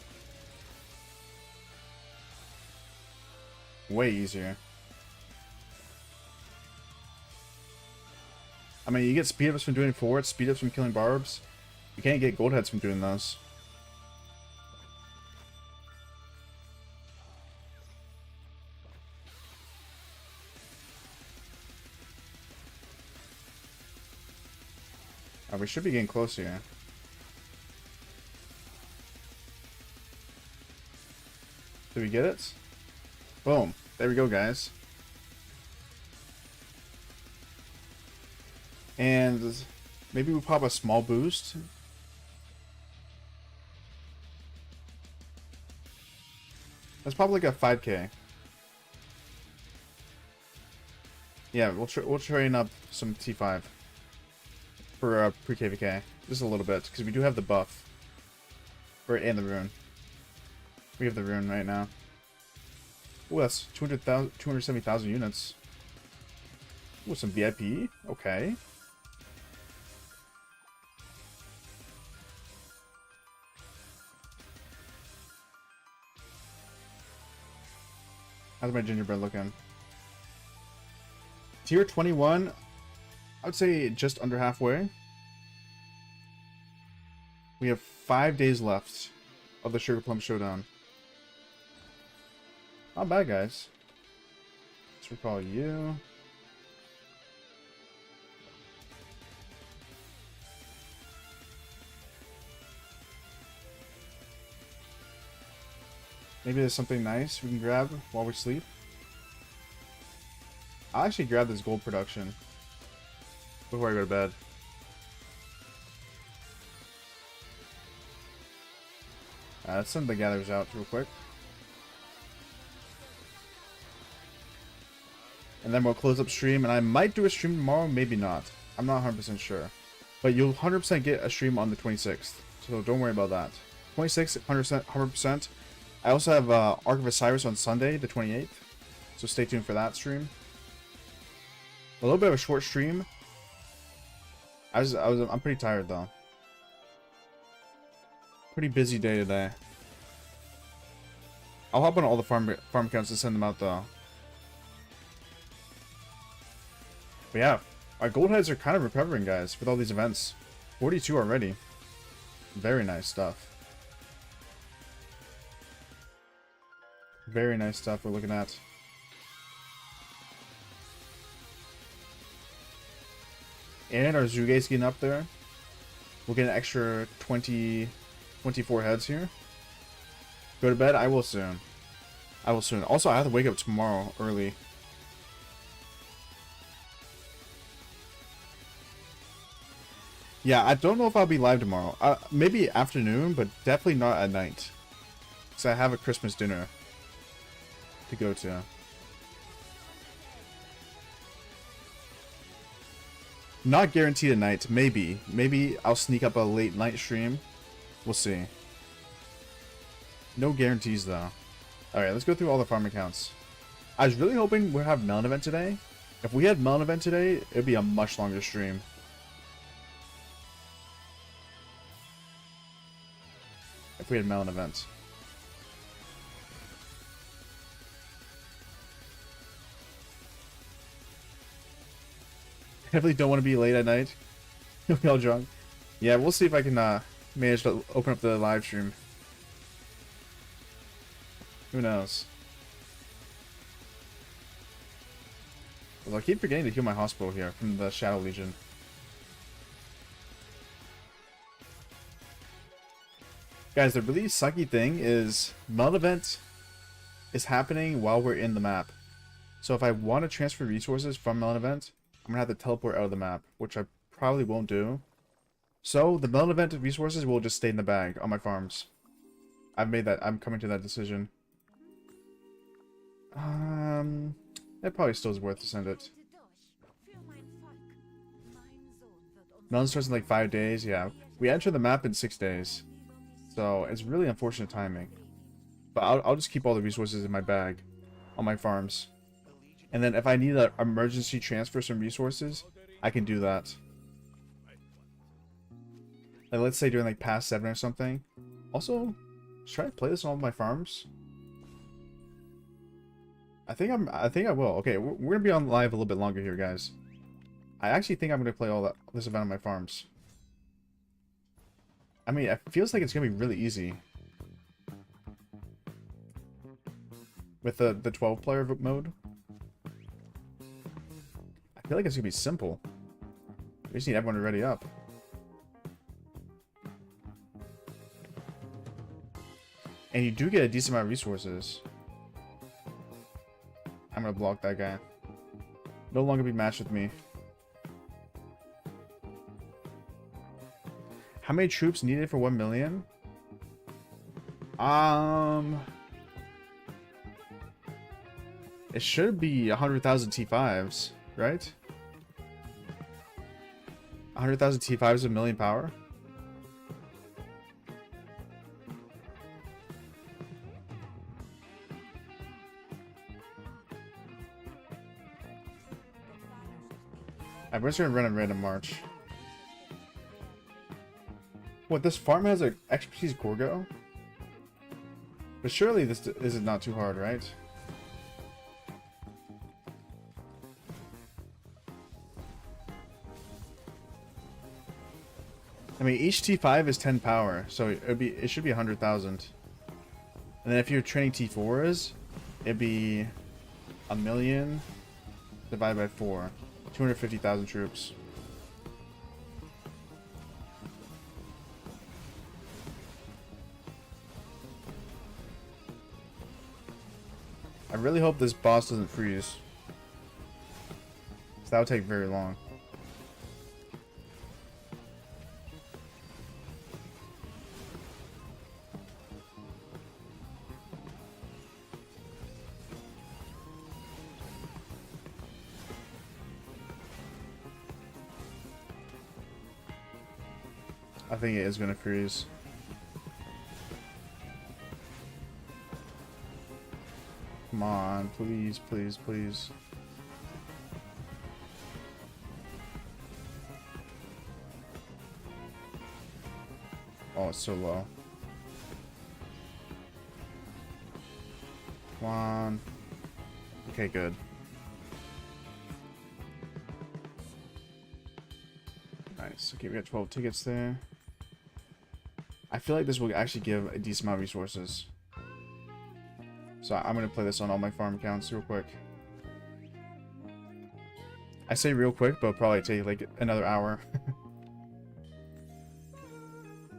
Way easier. I mean, you get speed ups from doing forwards, speed ups from killing barbs. You can't get gold heads from doing those. Oh, we should be getting close here. Did we get it? Boom. There we go, guys. And maybe we pop a small boost. Let's pop like a 5k. Yeah, we'll train up some T5 for pre-KVK. Just a little bit, because we do have the buff. And the rune. We have the rune right now. Oh, that's 270,000 units. Ooh, some VIP. Okay. How's my gingerbread looking? Tier 21, I would say just under halfway. We have 5 days left of the Sugar Plum Showdown. Not bad, guys. Let's recall you. Maybe there's something nice we can grab while we sleep. I'll actually grab this gold production before I go to bed. Let's send the gatherers out real quick. And then we'll close up stream, and I might do a stream tomorrow, maybe not. I'm not 100% sure. But you'll 100% get a stream on the 26th, so don't worry about that. 26th, 100%. I also have Ark of Osiris on Sunday, the 28th, so stay tuned for that stream. A little bit of a short stream. I'm pretty tired though. Pretty busy day today. I'll hop on all the farm accounts and send them out though. But yeah, our gold heads are kind of recovering, guys, with all these events. 42 already. Very nice stuff. Very nice stuff we're looking at. And our Zuge's getting up there. We'll get an extra 24 heads here. Go to bed? I will soon. I will soon. Also, I have to wake up tomorrow early. Yeah, I don't know if I'll be live tomorrow. Maybe afternoon, but definitely not at night. Because I have a Christmas dinner to go to. Not guaranteed at night. Maybe. Maybe I'll sneak up a late night stream. We'll see. No guarantees, though. Alright, let's go through all the farm accounts. I was really hoping we'd have Melon Event today. If we had Melon Event today, it would be a much longer stream. If we had Melon Event. Definitely don't want to be late at night. You'll be all drunk. Yeah, we'll see if I can manage to open up the live stream. Who knows? Well, I keep forgetting to heal my hospital here from the Shadow Legion. Guys, the really sucky thing is Melon Event is happening while we're in the map. So if I want to transfer resources from Melon Event, I'm going to have to teleport out of the map, which I probably won't do. So the Melon Event resources will just stay in the bag on my farms. I've made that. I'm coming to that decision. It probably still is worth to send it. Melon starts in like 5 days. Yeah, we enter the map in 6 days. So it's really unfortunate timing. But I'll just keep all the resources in my bag on my farms. And then if I need an emergency transfer some resources, I can do that. Like let's say during like past 7 or something. Also, should I play this on all my farms? I think I will. Okay, we're gonna be on live a little bit longer here, guys. I actually think I'm gonna play all this event on my farms. I mean, it feels like it's gonna be really easy. With the 12-player mode. I feel like it's gonna be simple. We just need everyone to ready up. And you do get a decent amount of resources. I'm gonna block that guy. No longer be matched with me. How many troops needed for 1 million? It should be 100,000 T5s, right? 100,000 T5s is 1 million power. we're just gonna run a random march. What, this farm has an expertise Gorgo? But surely this is not too hard, right? I mean, each T5 is 10 power, so it should be 100,000. And then if you're training T4s, it'd be 1,000,000 divided by 4, 250,000 troops. I really hope this boss doesn't freeze. That would take very long. I think it is gonna freeze. Come on, please, please, please. Oh, it's so low. Come on. Okay, good. Nice. Okay, we got 12 tickets there. I feel like this will actually give a decent amount of resources. So I'm going to play this on all my farm accounts real quick. I say real quick, but it'll probably take like another hour.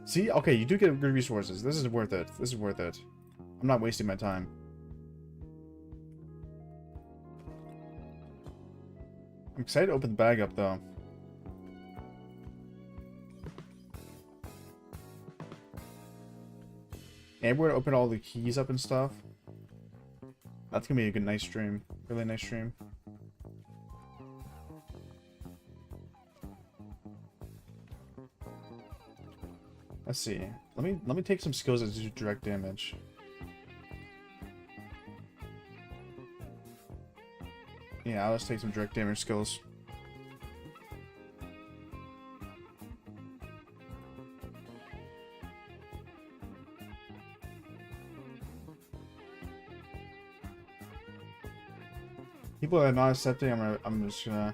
See? Okay, you do get good resources. This is worth it. This is worth it. I'm not wasting my time. I'm excited to open the bag up, though. And we're going to open all the keys up and stuff. That's going to be a good, nice stream. Really nice stream. Let's see. Let me take some skills that do direct damage. Yeah, let's take some direct damage skills. People that are not accepting, I'm just gonna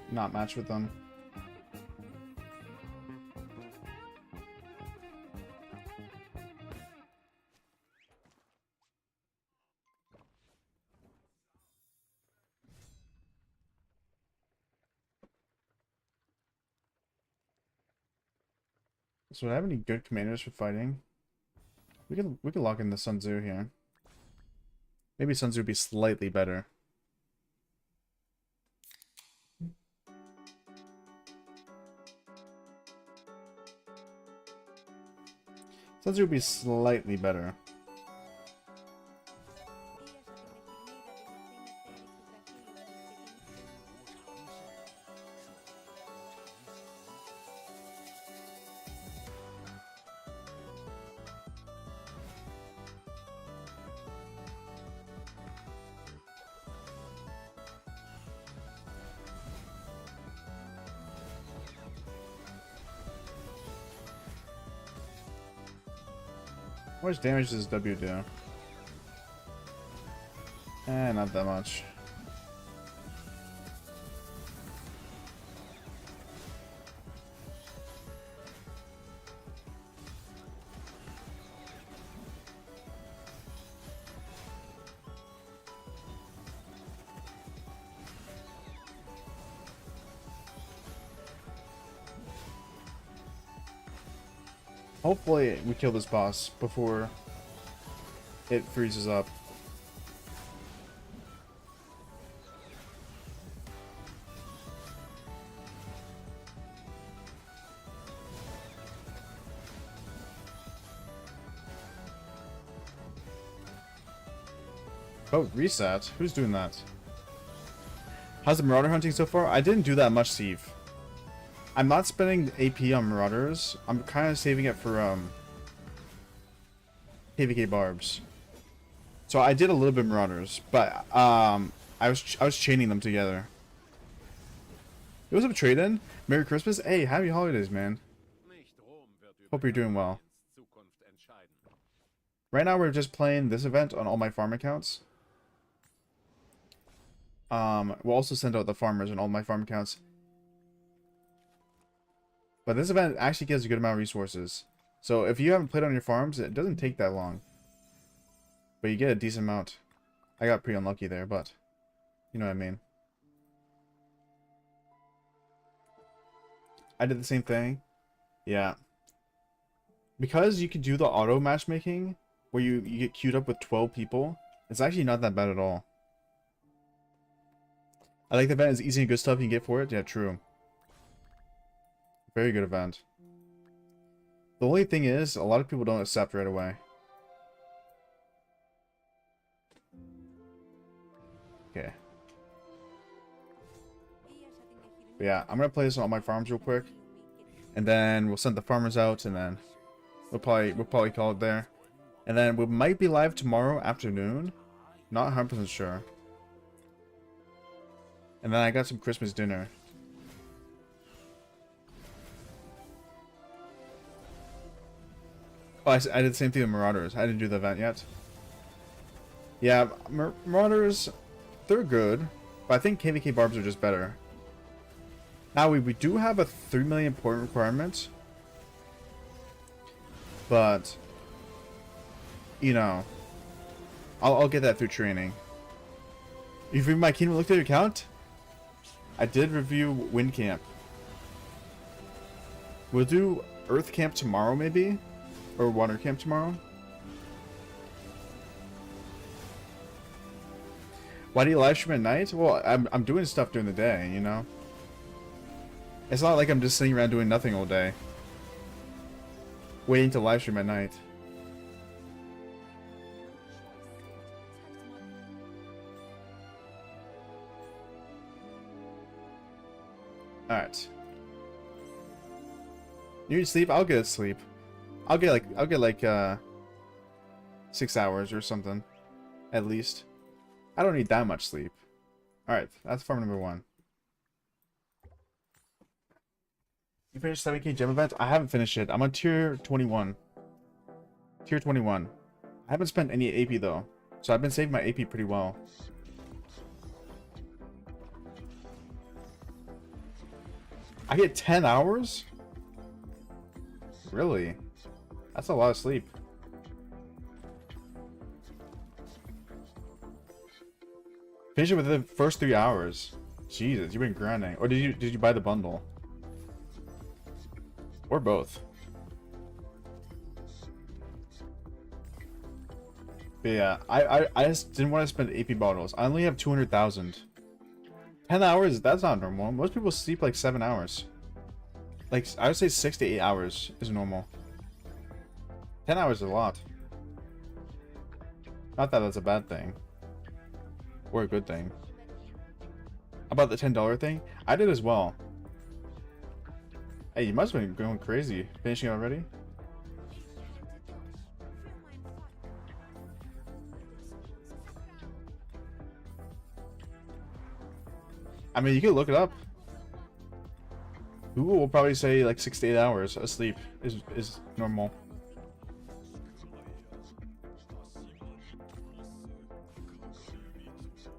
not match with them. So do I have any good commanders for fighting? We can lock in the Sun Tzu here. Maybe Sun Tzu would be slightly better. Sun Tzu would be slightly better. How much damage does W do? Not that much. Hopefully we kill this boss before it freezes up. Oh, reset? Who's doing that? How's the Marauder hunting so far? I didn't do that much, Steve. I'm not spending AP on Marauders. I'm kind of saving it for KVK Barbs. So I did a little bit of Marauders, but I was chaining them together. It was a trade-in. Merry Christmas. Hey, happy holidays, man. Hope you're doing well. Right now we're just playing this event on all my farm accounts. We'll also send out the farmers on all my farm accounts. But this event actually gives a good amount of resources. So if you haven't played on your farms, it doesn't take that long. But you get a decent amount. I got pretty unlucky there, but you know what I mean. I did the same thing. Yeah. Because you can do the auto matchmaking, where you get queued up with 12 people, it's actually not that bad at all. I like the event. It's easy and good stuff you can get for it. Yeah, true. Very good event. The only thing is, a lot of people don't accept right away. Okay. But yeah, I'm gonna play this on all my farms real quick, and then we'll send the farmers out, and then we'll probably call it there. And then we might be live tomorrow afternoon. Not 100% sure. And then I got some Christmas dinner. Oh, I did the same thing with Marauders. I didn't do the event yet. Yeah, Marauders, they're good. But I think KVK Barbs are just better. Now, we do have a 3 million point requirement. But, you know, I'll get that through training. You've reviewed my Kingdom Look at your account? I did review Wind Camp. We'll do Earth Camp tomorrow, maybe? Or Water Camp tomorrow? Why do you live stream at night? Well, I'm doing stuff during the day, you know? It's not like I'm just sitting around doing nothing all day. Waiting to live stream at night. Alright. You need sleep? I'll get sleep. I'll get like 6 hours or something. At least. I don't need that much sleep. Alright, that's farm number 1. You finished 7K gem event? I haven't finished it. I'm on tier 21. Tier 21. I haven't spent any AP though. So I've been saving my AP pretty well. I get 10 hours? Really? That's a lot of sleep. Finish it within the first 3 hours. Jesus, you've been grinding. Or did you buy the bundle? Or both. But yeah, I just didn't want to spend AP bottles. I only have 200,000. 10 hours, that's not normal. Most people sleep like 7 hours. Like, I would say 6 to 8 hours is normal. 10 hours is a lot. Not that that's a bad thing. Or a good thing. About the $10 thing? I did as well. Hey, you must have been going crazy. Finishing already? I mean, you can look it up. Google will probably say like 6 to 8 hours of sleep is normal.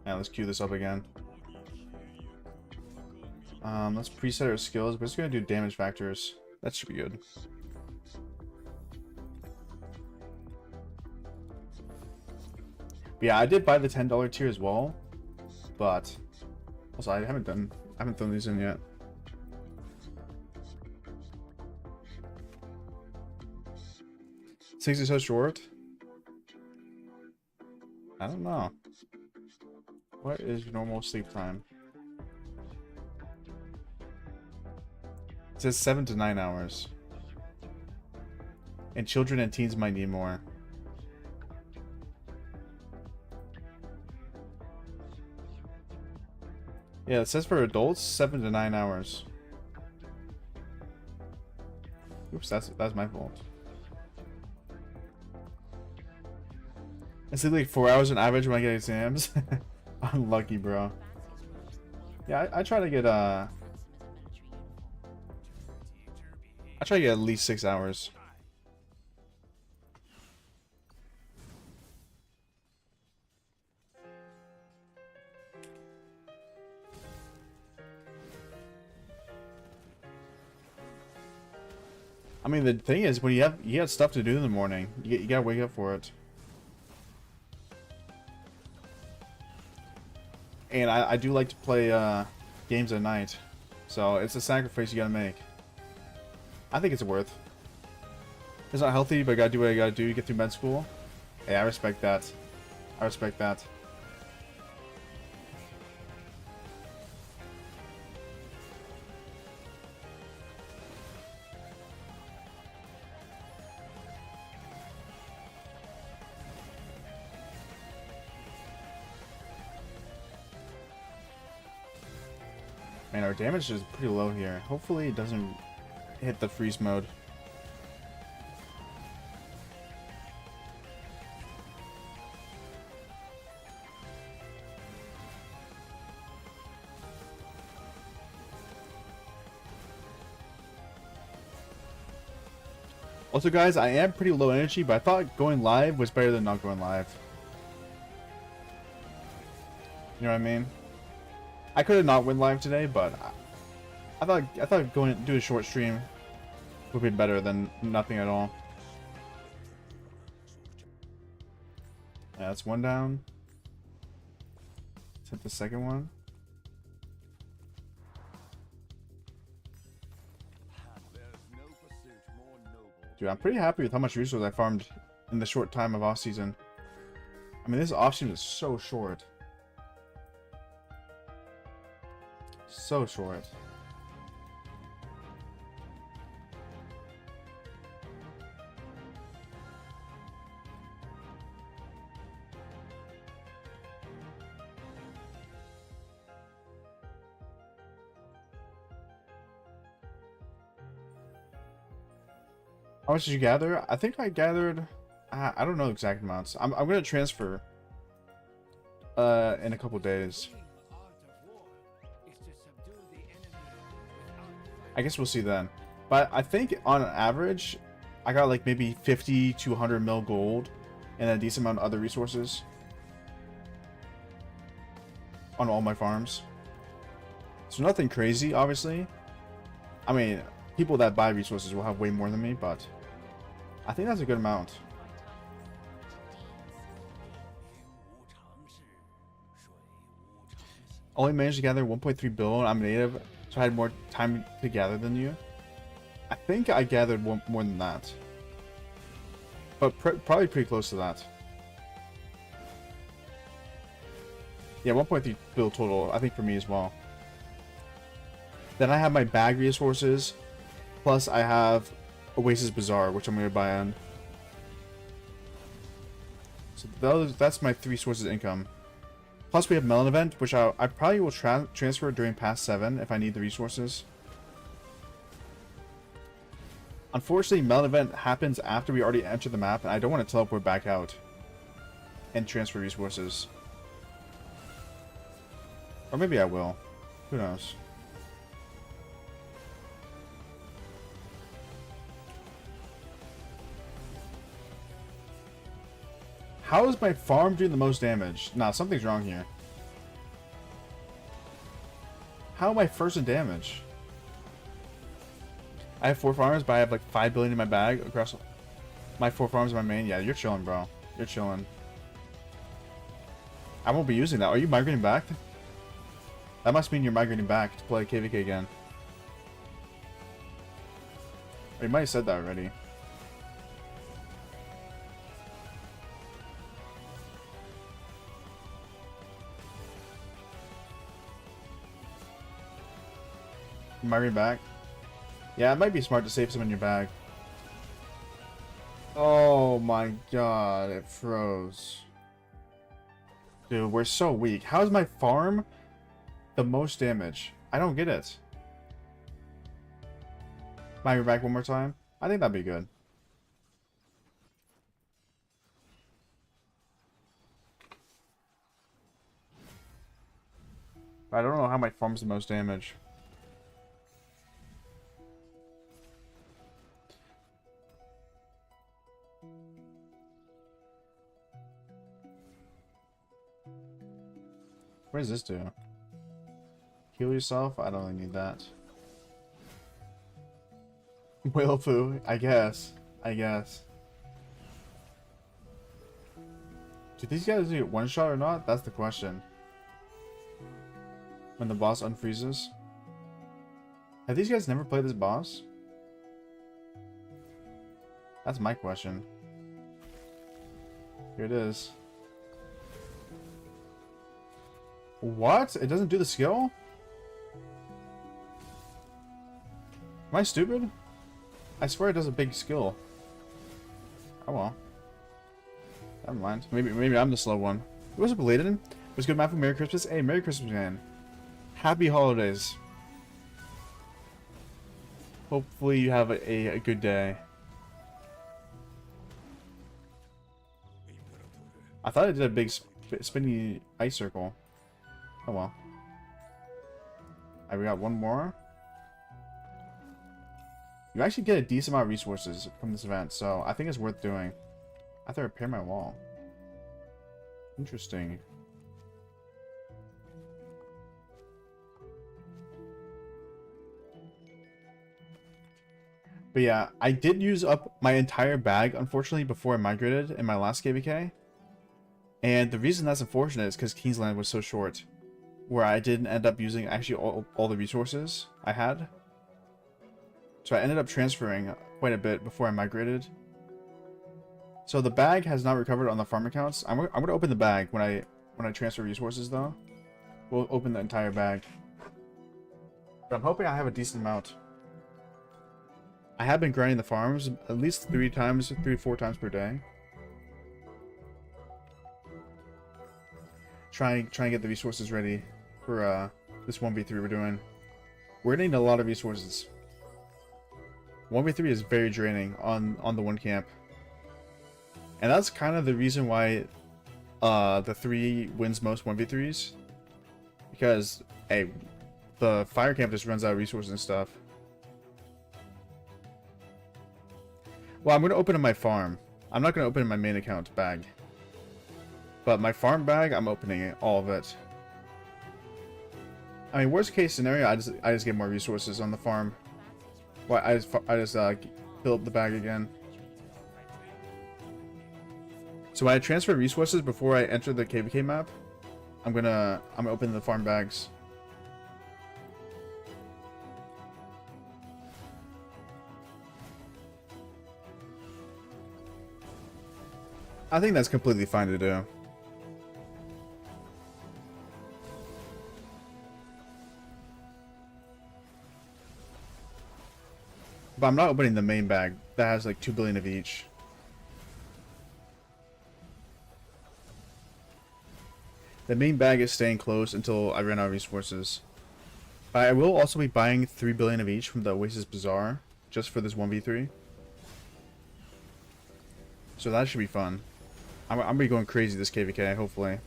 Yeah, let's queue this up again. Let's preset our skills. We're just gonna do damage factors. That should be good. But yeah, I did buy the $10 tier as well, but also I haven't thrown these in yet. Six is so short. I don't know. What is normal sleep time? It says 7 to 9 hours. And children and teens might need more. Yeah, it says for adults 7 to 9 hours. Oops, that's my fault. I sleep like 4 hours on average when I get exams. I'm lucky, bro. Yeah, I try to get I try to get at least 6 hours. I mean, the thing is, when you have stuff to do in the morning, you gotta wake up for it. And I do like to play games at night, so it's a sacrifice you gotta make. I think it's worth. It's not healthy, but I gotta do what I gotta do to get through med school. Hey, I respect that. I respect that. Man, our damage is pretty low here. Hopefully it doesn't hit the freeze mode. Also, guys, I am pretty low energy, but I thought going live was better than not going live. You know what I mean? I could have not went live today, but I thought going to do a short stream would be better than nothing at all. Yeah, that's one down. Let's hit the second one. Dude, I'm pretty happy with how much resources I farmed in the short time of off season. I mean, this off season is so short. So short. How much did you gather? I think I gathered... I don't know exact amounts. I'm going to transfer in a couple days. I guess we'll see then. But I think on average, I got like maybe 50 to 100 mil gold and a decent amount of other resources on all my farms. So nothing crazy, obviously. I mean, people that buy resources will have way more than me, but I think that's a good amount. Only managed to gather 1.3 billion. I'm native, so I had more time to gather than you. I think I gathered more than that. But probably pretty close to that. Yeah, 1.3 bill total, I think for me as well. Then I have my bag resources. Plus I have Oasis Bazaar, which I'm going to buy on. So that's my 3 sources of income. Plus we have Melon Event, which I probably will transfer during Pass 7 if I need the resources. Unfortunately, Melon Event happens after we already enter the map, and I don't want to teleport back out and transfer resources. Or maybe I will. Who knows? How is my farm doing the most damage? Nah, something's wrong here. How am I first in damage? I have 4 farms, but I have like 5 billion in my bag across my 4 farms in my main. Yeah, you're chilling, bro. You're chilling. I won't be using that. Are you migrating back? That must mean you're migrating back to play KVK again. Or you might have said that already. Migrating back? Yeah, it might be smart to save some in your bag. Oh my god, it froze. Dude, we're so weak. How is my farm the most damage? I don't get it. Migrate back one more time? I think that'd be good. I don't know how my farm's the most damage. What does this do? Heal yourself? I don't really need that. Whale poo, I guess. I guess. Do these guys do one shot or not? That's the question. When the boss unfreezes. Have these guys never played this boss? That's my question. Here it is. What? It doesn't do the skill? Am I stupid? I swear it does a big skill. Oh well. Never mind. Maybe I'm the slow one. What's up, belated? What's good, Matthew? Merry Christmas. Hey, Merry Christmas, man. Happy holidays. Hopefully you have a good day. I thought it did a big spinny ice circle. Oh well. Alright, we got one more. You actually get a decent amount of resources from this event, so I think it's worth doing. I have to repair my wall. Interesting. But yeah, I did use up my entire bag, unfortunately, before I migrated in my last KVK. And the reason that's unfortunate is because Kingsland was so short, where I didn't end up using actually all the resources I had. So I ended up transferring quite a bit before I migrated. So the bag has not recovered on the farm accounts. I'm gonna open the bag when I transfer resources though. We'll open the entire bag. But I'm hoping I have a decent amount. I have been grinding the farms at least 3 to 4 times per day. Trying to get the resources ready for this 1v3 we're doing. We're gonna need a lot of resources. 1v3 is very draining on the one camp. And that's kind of the reason why the 3 wins most 1v3s. Because, hey, the fire camp just runs out of resources and stuff. Well, I'm going to open in my farm. I'm not going to open in my main account bag. But my farm bag, I'm opening it, all of it. I mean, worst case scenario, I just get more resources on the farm. Well, I just fill up the bag again. So when I transfer resources before I enter the KVK map, I'm gonna open the farm bags. I think that's completely fine to do. But I'm not opening the main bag that has like 2 billion of each. The main bag is staying closed until I run out of resources. But I will also be buying 3 billion of each from the Oasis Bazaar just for this 1v3. So that should be fun. I'm gonna be going crazy this KVK, hopefully.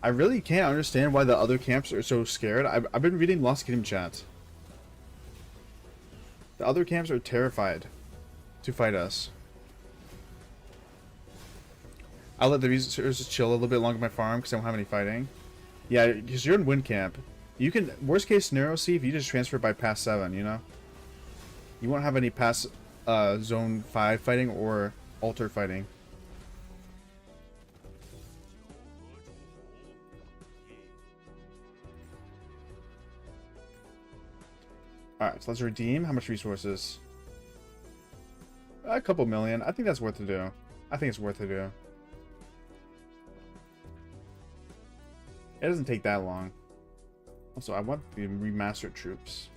I really can't understand why the other camps are so scared. I've been reading Lost Kingdom chat. The other camps are terrified to fight us. I'll let the resources chill a little bit longer on my farm because I don't have any fighting. Yeah, because you're in win camp. You can, worst case scenario, see if you just transfer by pass 7, you know? You won't have any pass zone 5 fighting or altar fighting. Alright, so let's redeem. How much resources? A couple million. I think that's worth to do. I think it's worth to do. It doesn't take that long. Also, I want the remastered troops.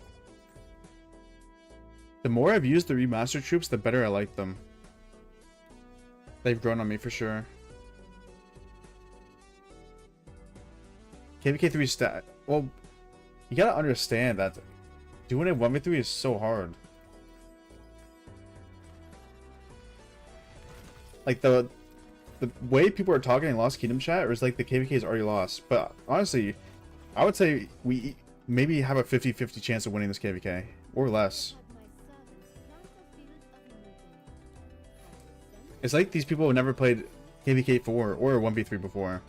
The more I've used the remastered troops, the better I like them. They've grown on me for sure. KVK3 stat. Well, you gotta understand that doing it 1v3 is so hard. Like the way people are talking in Lost Kingdom chat is like the KVK is already lost. But honestly, I would say we maybe have a 50-50 chance of winning this KVK. Or less. It's like these people have never played KVK4 or a 1v3 before.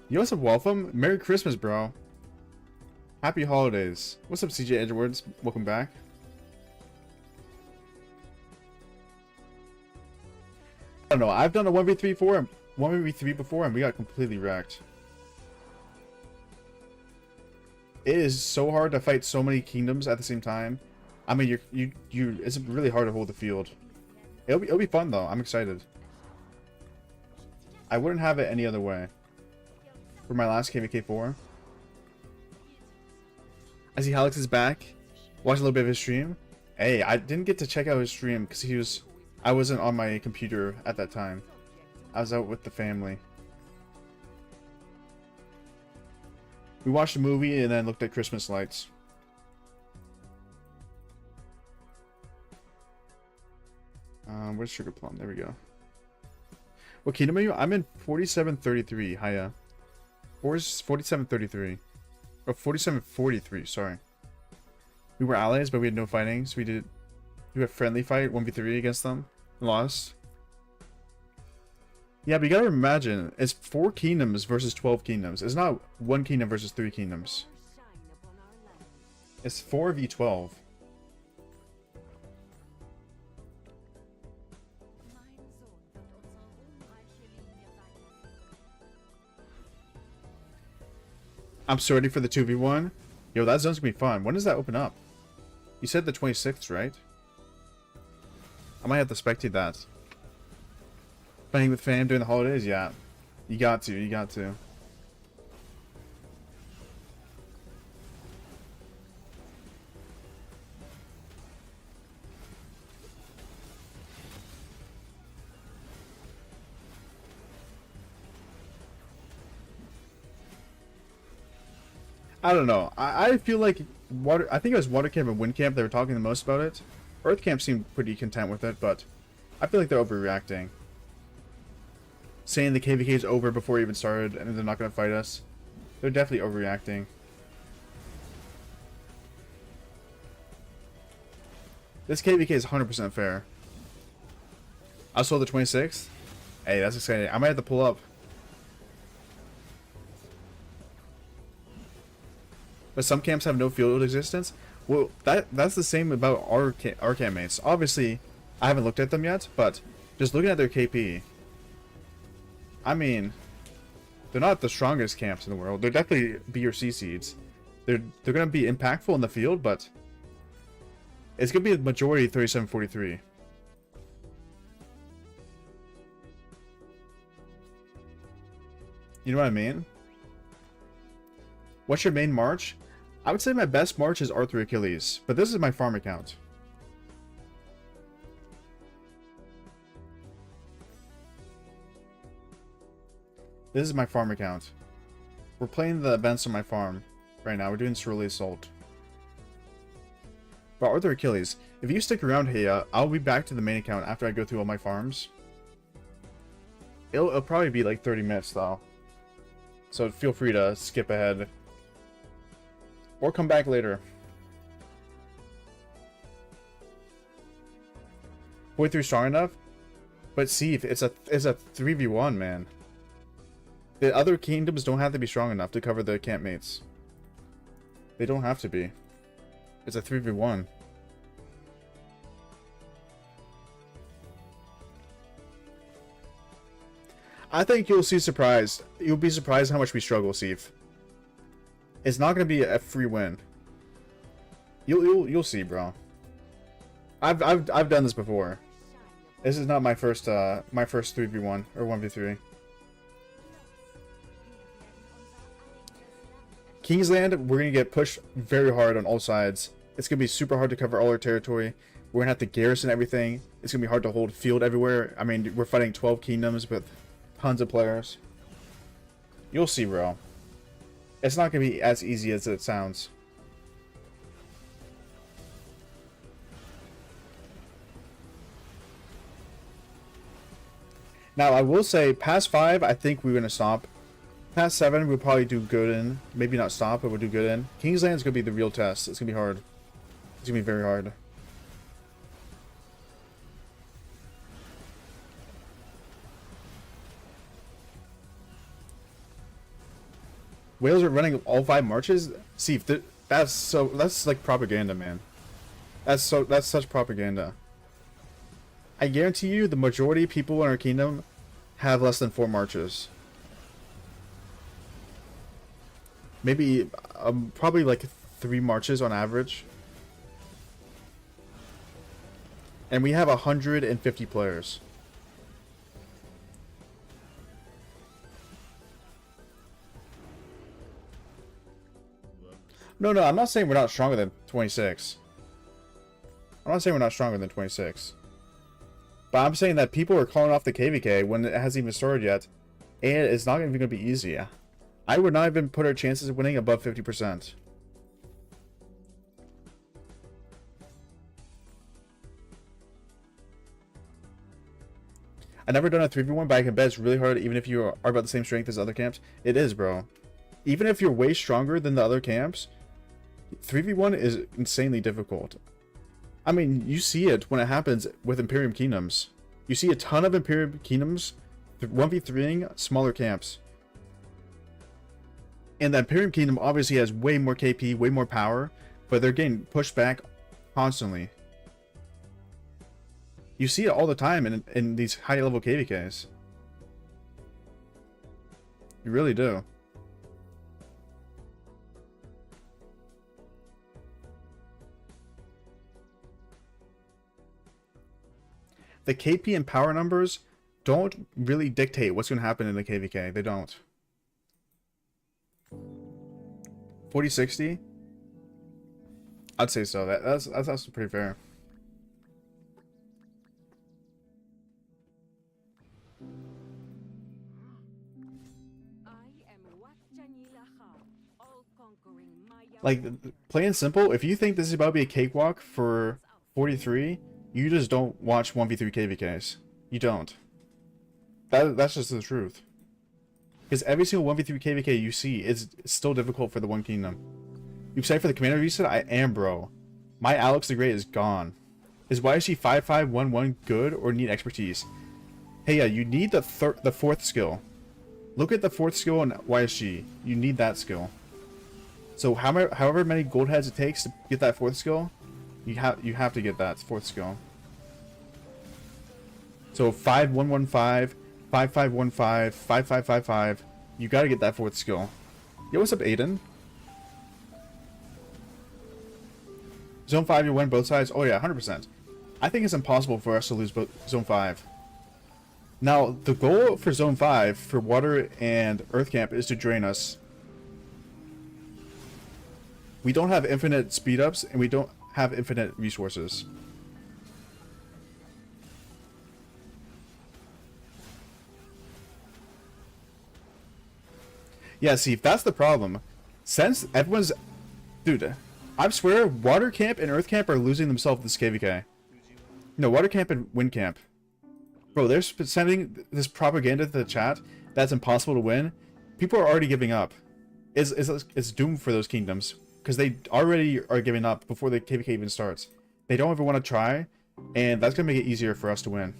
Yosef, welcome. Merry Christmas, bro. Happy holidays. What's up, CJ Edgewords? Welcome back. I don't know. I've done a 1v3 before, and we got completely wrecked. It is so hard to fight so many kingdoms at the same time. I mean, it's really hard to hold the field. It'll be fun though. I'm excited. I wouldn't have it any other way. For my last KVK4. I see Alex is back. Watch a little bit of his stream. Hey, I didn't get to check out his stream because I wasn't on my computer at that time. I was out with the family. We watched a movie and then looked at Christmas lights. Where's Sugar Plum? There we go. What kingdom are you? I'm in 4733. Hiya. Where's 4733? Oh, 4743. Sorry. We were allies, but we had no fighting, so we did a friendly fight 1v3 against them. Lost. Yeah, but you gotta imagine, it's 4 kingdoms versus 12 kingdoms. It's not 1 kingdom versus 3 kingdoms. It's 4v12. I'm so ready for the 2v1. Yo, that zone's gonna be fun. When does that open up? You said the 26th, right? I might have to spectate that. Playing with fam during the holidays? Yeah. You got to. I don't know. I feel like I think it was Water Camp and Wind Camp they were talking the most about it. Earth Camp seemed pretty content with it, but I feel like they're overreacting. Saying the KVK is over before it even started and they're not going to fight us. They're definitely overreacting. This KVK is 100% fair. I saw the 26th. Hey, that's exciting. I might have to pull up. But some camps have no field existence. Well, that's the same about our camp mates. Obviously, I haven't looked at them yet, but just looking at their KP, I mean, they're not the strongest camps in the world. They're definitely B or C seeds. They're gonna be impactful in the field, but it's gonna be a majority 37-43. You know what I mean? What's your main march? I would say my best march is Arthur Achilles, but this is my farm account. This is my farm account. We're playing the events on my farm right now. We're doing Cerulean Assault. But Arthur Achilles, if you stick around here, I'll be back to the main account after I go through all my farms. It'll probably be like 30 minutes though. So feel free to skip ahead. Or come back later. 43 strong enough? But see, if it's a 3v1, man. The other kingdoms don't have to be strong enough to cover the campmates. They don't have to be. It's a 3v1. I think you'll see surprised. You'll be surprised how much we struggle, Steve. It's not gonna be a free win. You'll see, bro. I've done this before. This is not my first 3v1 or 1v3. Kingsland, we're gonna get pushed very hard on all sides. It's gonna be super hard to cover all our territory. We're gonna have to garrison everything. It's gonna be hard to hold field everywhere. I mean, we're fighting 12 kingdoms with tons of players. You'll see, bro. It's not gonna be as easy as it sounds. Now, I will say, past 5, I think we're gonna stop. Past 7, we'll probably do good in. Maybe not stop, but we'll do good in. Kingsland's gonna be the real test. It's gonna be hard. It's gonna be very hard. Wales are running all 5 marches? See, if that's like propaganda, man. That's such propaganda. I guarantee you the majority of people in our kingdom have less than 4 marches. Maybe, probably like 3 marches on average. And we have 150 players. No, I'm not saying we're not stronger than 26. I'm not saying we're not stronger than 26. But I'm saying that people are calling off the KVK when it hasn't even started yet. And it's not even going to be easy. I would not even put our chances of winning above 50%. I've never done a 3v1, but I can bet it's really hard even if you are about the same strength as other camps. It is, bro. Even if you're way stronger than the other camps, 3v1 is insanely difficult. I mean, you see it when it happens with Imperium Kingdoms. You see a ton of Imperium Kingdoms 1v3ing smaller camps. And the Imperium Kingdom obviously has way more KP, way more power, but they're getting pushed back constantly. You see it all the time in these high-level KVKs. You really do. The KP and power numbers don't really dictate what's going to happen in the KVK. They don't. 40-60? I'd say so. That's pretty fair. Like, plain and simple, if you think this is about to be a cakewalk for 43, you just don't watch 1v3 KVKs. You don't. That's just the truth. Because every single 1v3 KVK you see is still difficult for the One Kingdom. You excited for the commander reset? I am, bro. My Alex the Great is gone. Is YSG 5511 good or need expertise? Hey, yeah, you need the 4th skill. Look at the 4th skill on YSG. You need that skill. So however many gold heads it takes to get that 4th skill, you have to get that 4th skill. So 5115, 5515, 5555, you gotta get that 4th skill. Yo, what's up, Aiden? Zone 5, you win both sides? Oh yeah, 100%. I think it's impossible for us to lose Zone 5. Now, the goal for Zone 5, for Water and Earth Camp, is to drain us. We don't have infinite speed ups, and we don't have infinite resources. Yeah, see, if that's the problem, since everyone's... Dude, I swear, Water Camp and Earth Camp are losing themselves this KVK. No, Water Camp and Wind Camp. Bro, they're sending this propaganda to the chat that's impossible to win. People are already giving up. It's doomed for those kingdoms. Because they already are giving up before the KVK even starts. They don't ever want to try, and that's going to make it easier for us to win.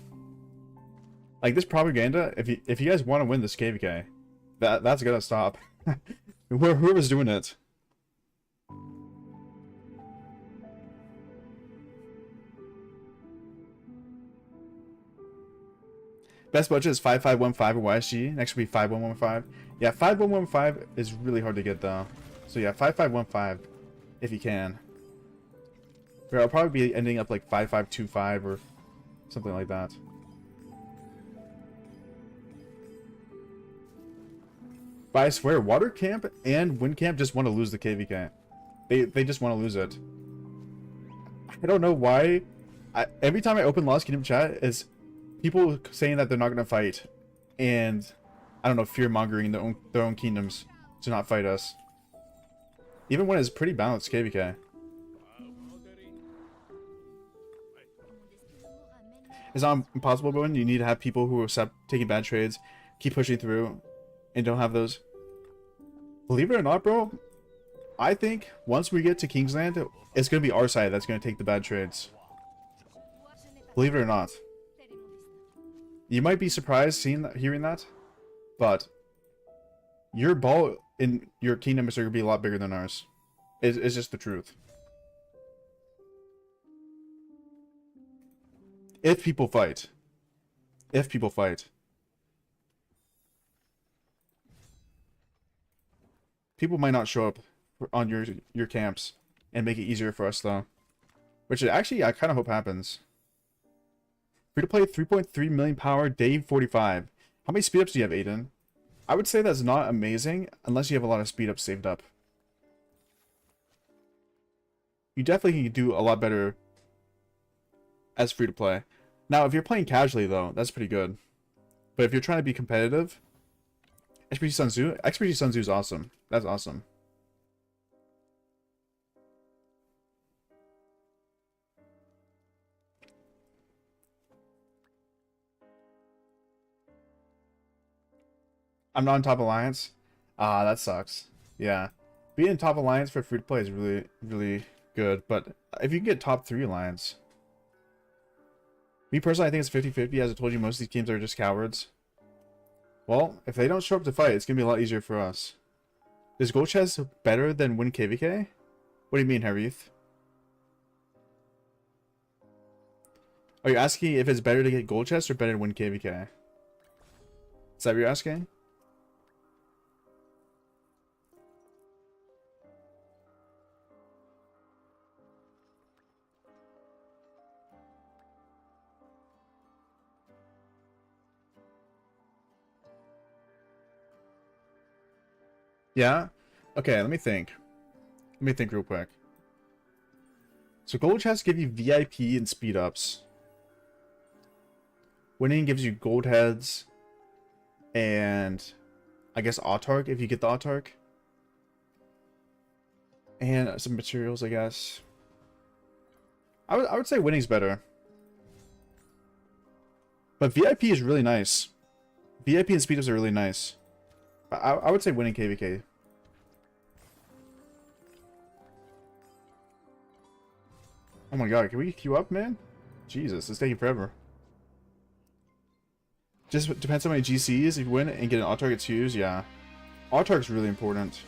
Like, this propaganda, if you guys want to win this KVK, that's going to stop. Whoever's doing it. Best budget is 5515 or YSG. Next will be 5115. Yeah, 5115 is really hard to get though. So yeah, 5515 if you can. Or I'll probably be ending up like 5525 or something like that. But I swear, Water Camp and Wind Camp just want to lose the KVK. They just want to lose it. I don't know why. Every time I open Lost Kingdom chat, is people saying that they're not going to fight. And, I don't know, fear-mongering their own kingdoms to not fight us. Even when it's pretty balanced KVK. It's not impossible to win. You need to have people who stop taking bad trades, keep pushing through, and don't have those. Believe it or not, bro, I think once we get to Kingsland, it's going to be our side that's going to take the bad trades. Believe it or not. You might be surprised hearing that, but your ball in your kingdom is going to be a lot bigger than ours. It's just the truth. If people fight. If people fight. People might not show up on your camps and make it easier for us though. Which actually I kind of hope happens. Free to play 3.3 million power, day 45. How many speed ups do you have, Aiden? I would say that's not amazing unless you have a lot of speed ups saved up. You definitely can do a lot better as free to play. Now, if you're playing casually though, that's pretty good. But if you're trying to be competitive, Expedition Sun Tzu is awesome. That's awesome. I'm not in top alliance. Ah, that sucks. Yeah. Being in top alliance for free to play is really, really good. But if you can get top 3 alliance. Me personally, I think it's 50-50. As I told you, most of these teams are just cowards. Well, if they don't show up to fight, it's going to be a lot easier for us. Is Gold Chest better than win KVK? What do you mean, Harith? Are you asking if it's better to get Gold Chest or better to win KVK? Is that what you're asking? Yeah? Okay, let me think. Let me think real quick. So Gold Chests give you VIP and speed ups. Winning gives you gold heads and I guess Autark if you get the Autark. And some materials, I guess. I would say winning's better. But VIP is really nice. VIP and speed ups are really nice. I would say winning KVK. Oh my god, can we queue up, man? Jesus, it's taking forever. Just depends how many GCs. If you win and get an Autark, it's huge, yeah. Autark's really important.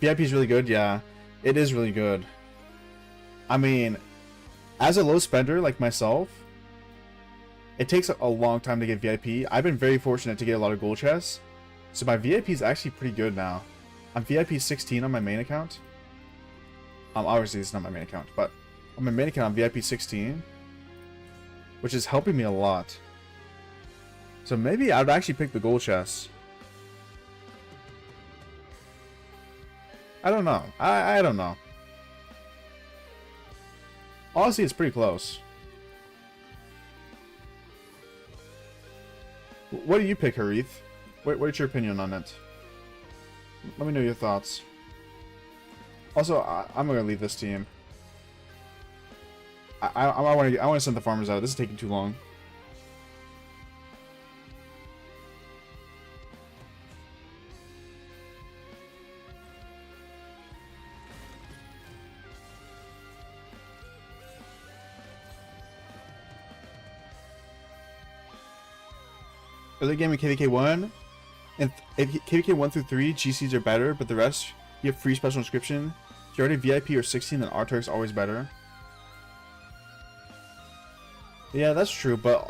VIP is really good, yeah. It is really good. I mean, as a low spender like myself, it takes a long time to get VIP. I've been very fortunate to get a lot of gold chests. So my VIP is actually pretty good now. I'm VIP 16 on my main account. Obviously it's not my main account, but on my main account I'm VIP 16. Which is helping me a lot. So maybe I'd actually pick the gold chests. I don't know. I don't know. Honestly, it's pretty close. What do you pick, Harith? What's your opinion on it? Let me know your thoughts. Also, I'm gonna leave this team. I want to send the farmers out. This is taking too long. Early game in KVK 1, and if KVK 1 through 3, GCs are better, but the rest, you have free special inscription. If you're already VIP or 16, then Autark's always better. Yeah, that's true, but,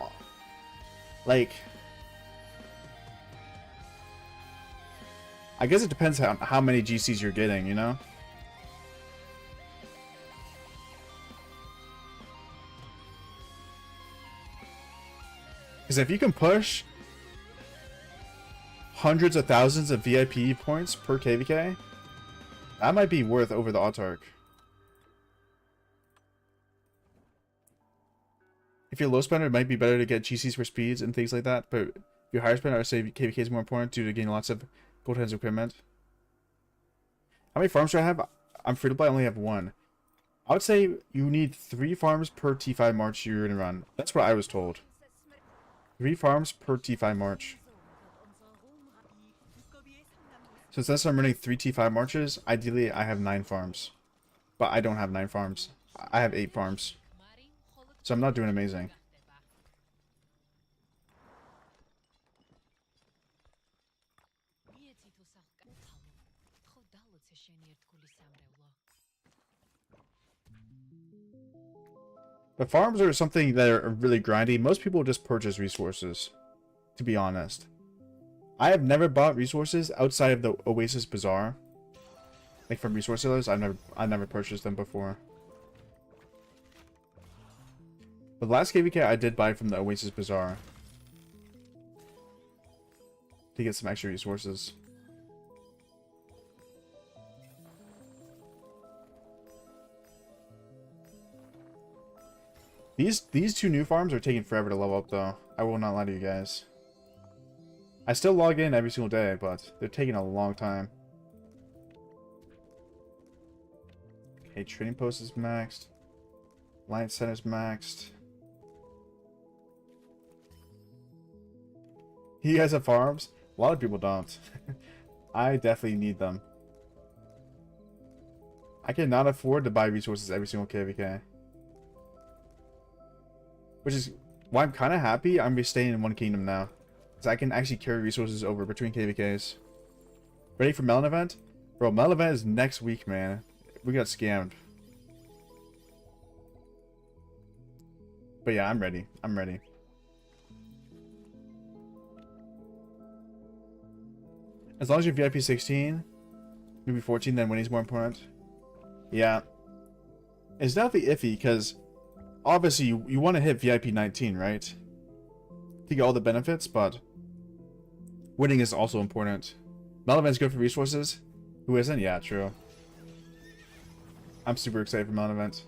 like, I guess it depends on how many GCs you're getting, you know? Because if you can push hundreds of thousands of VIP points per KVK, that might be worth over the Autark. If you're low spender, it might be better to get GCs for speeds and things like that, but if you're higher spender, I would say KVK is more important due to getting lots of gold heads equipment. How many farms do I have? I'm free to play, I only have 1. I would say you need 3 farms per T5 March you're gonna run. That's what I was told. 3 farms per T5 March. So since I'm running 3 T5 marches, ideally I have 9 farms. But I don't have 9 farms. I have 8 farms. So I'm not doing amazing. The farms are something that are really grindy. Most people just purchase resources, to be honest. I have never bought resources outside of the Oasis Bazaar. Like from resource sellers, I've never purchased them before. The last KVK I did buy from the Oasis Bazaar to get some extra resources. These two new farms are taking forever to level up though. I will not lie to you guys. I still log in every single day, but they're taking a long time. Okay, trading post is maxed. Alliance center's maxed. You guys have farms? A lot of people don't. I definitely need them. I cannot afford to buy resources every single KVK. Which is why I'm kind of happy I'm be staying in one kingdom now. Because I can actually carry resources over between KVKs. Ready for Melon event? Bro, Melon event is next week, man. We got scammed. But yeah, I'm ready. I'm ready. As long as you're VIP 16, maybe 14, then winning's more important. Yeah. It's definitely iffy, because obviously you want to hit VIP 19, right? To get all the benefits, but winning is also important. Melon is good for resources. Who isn't? Yeah, true. I'm super excited for Melon event.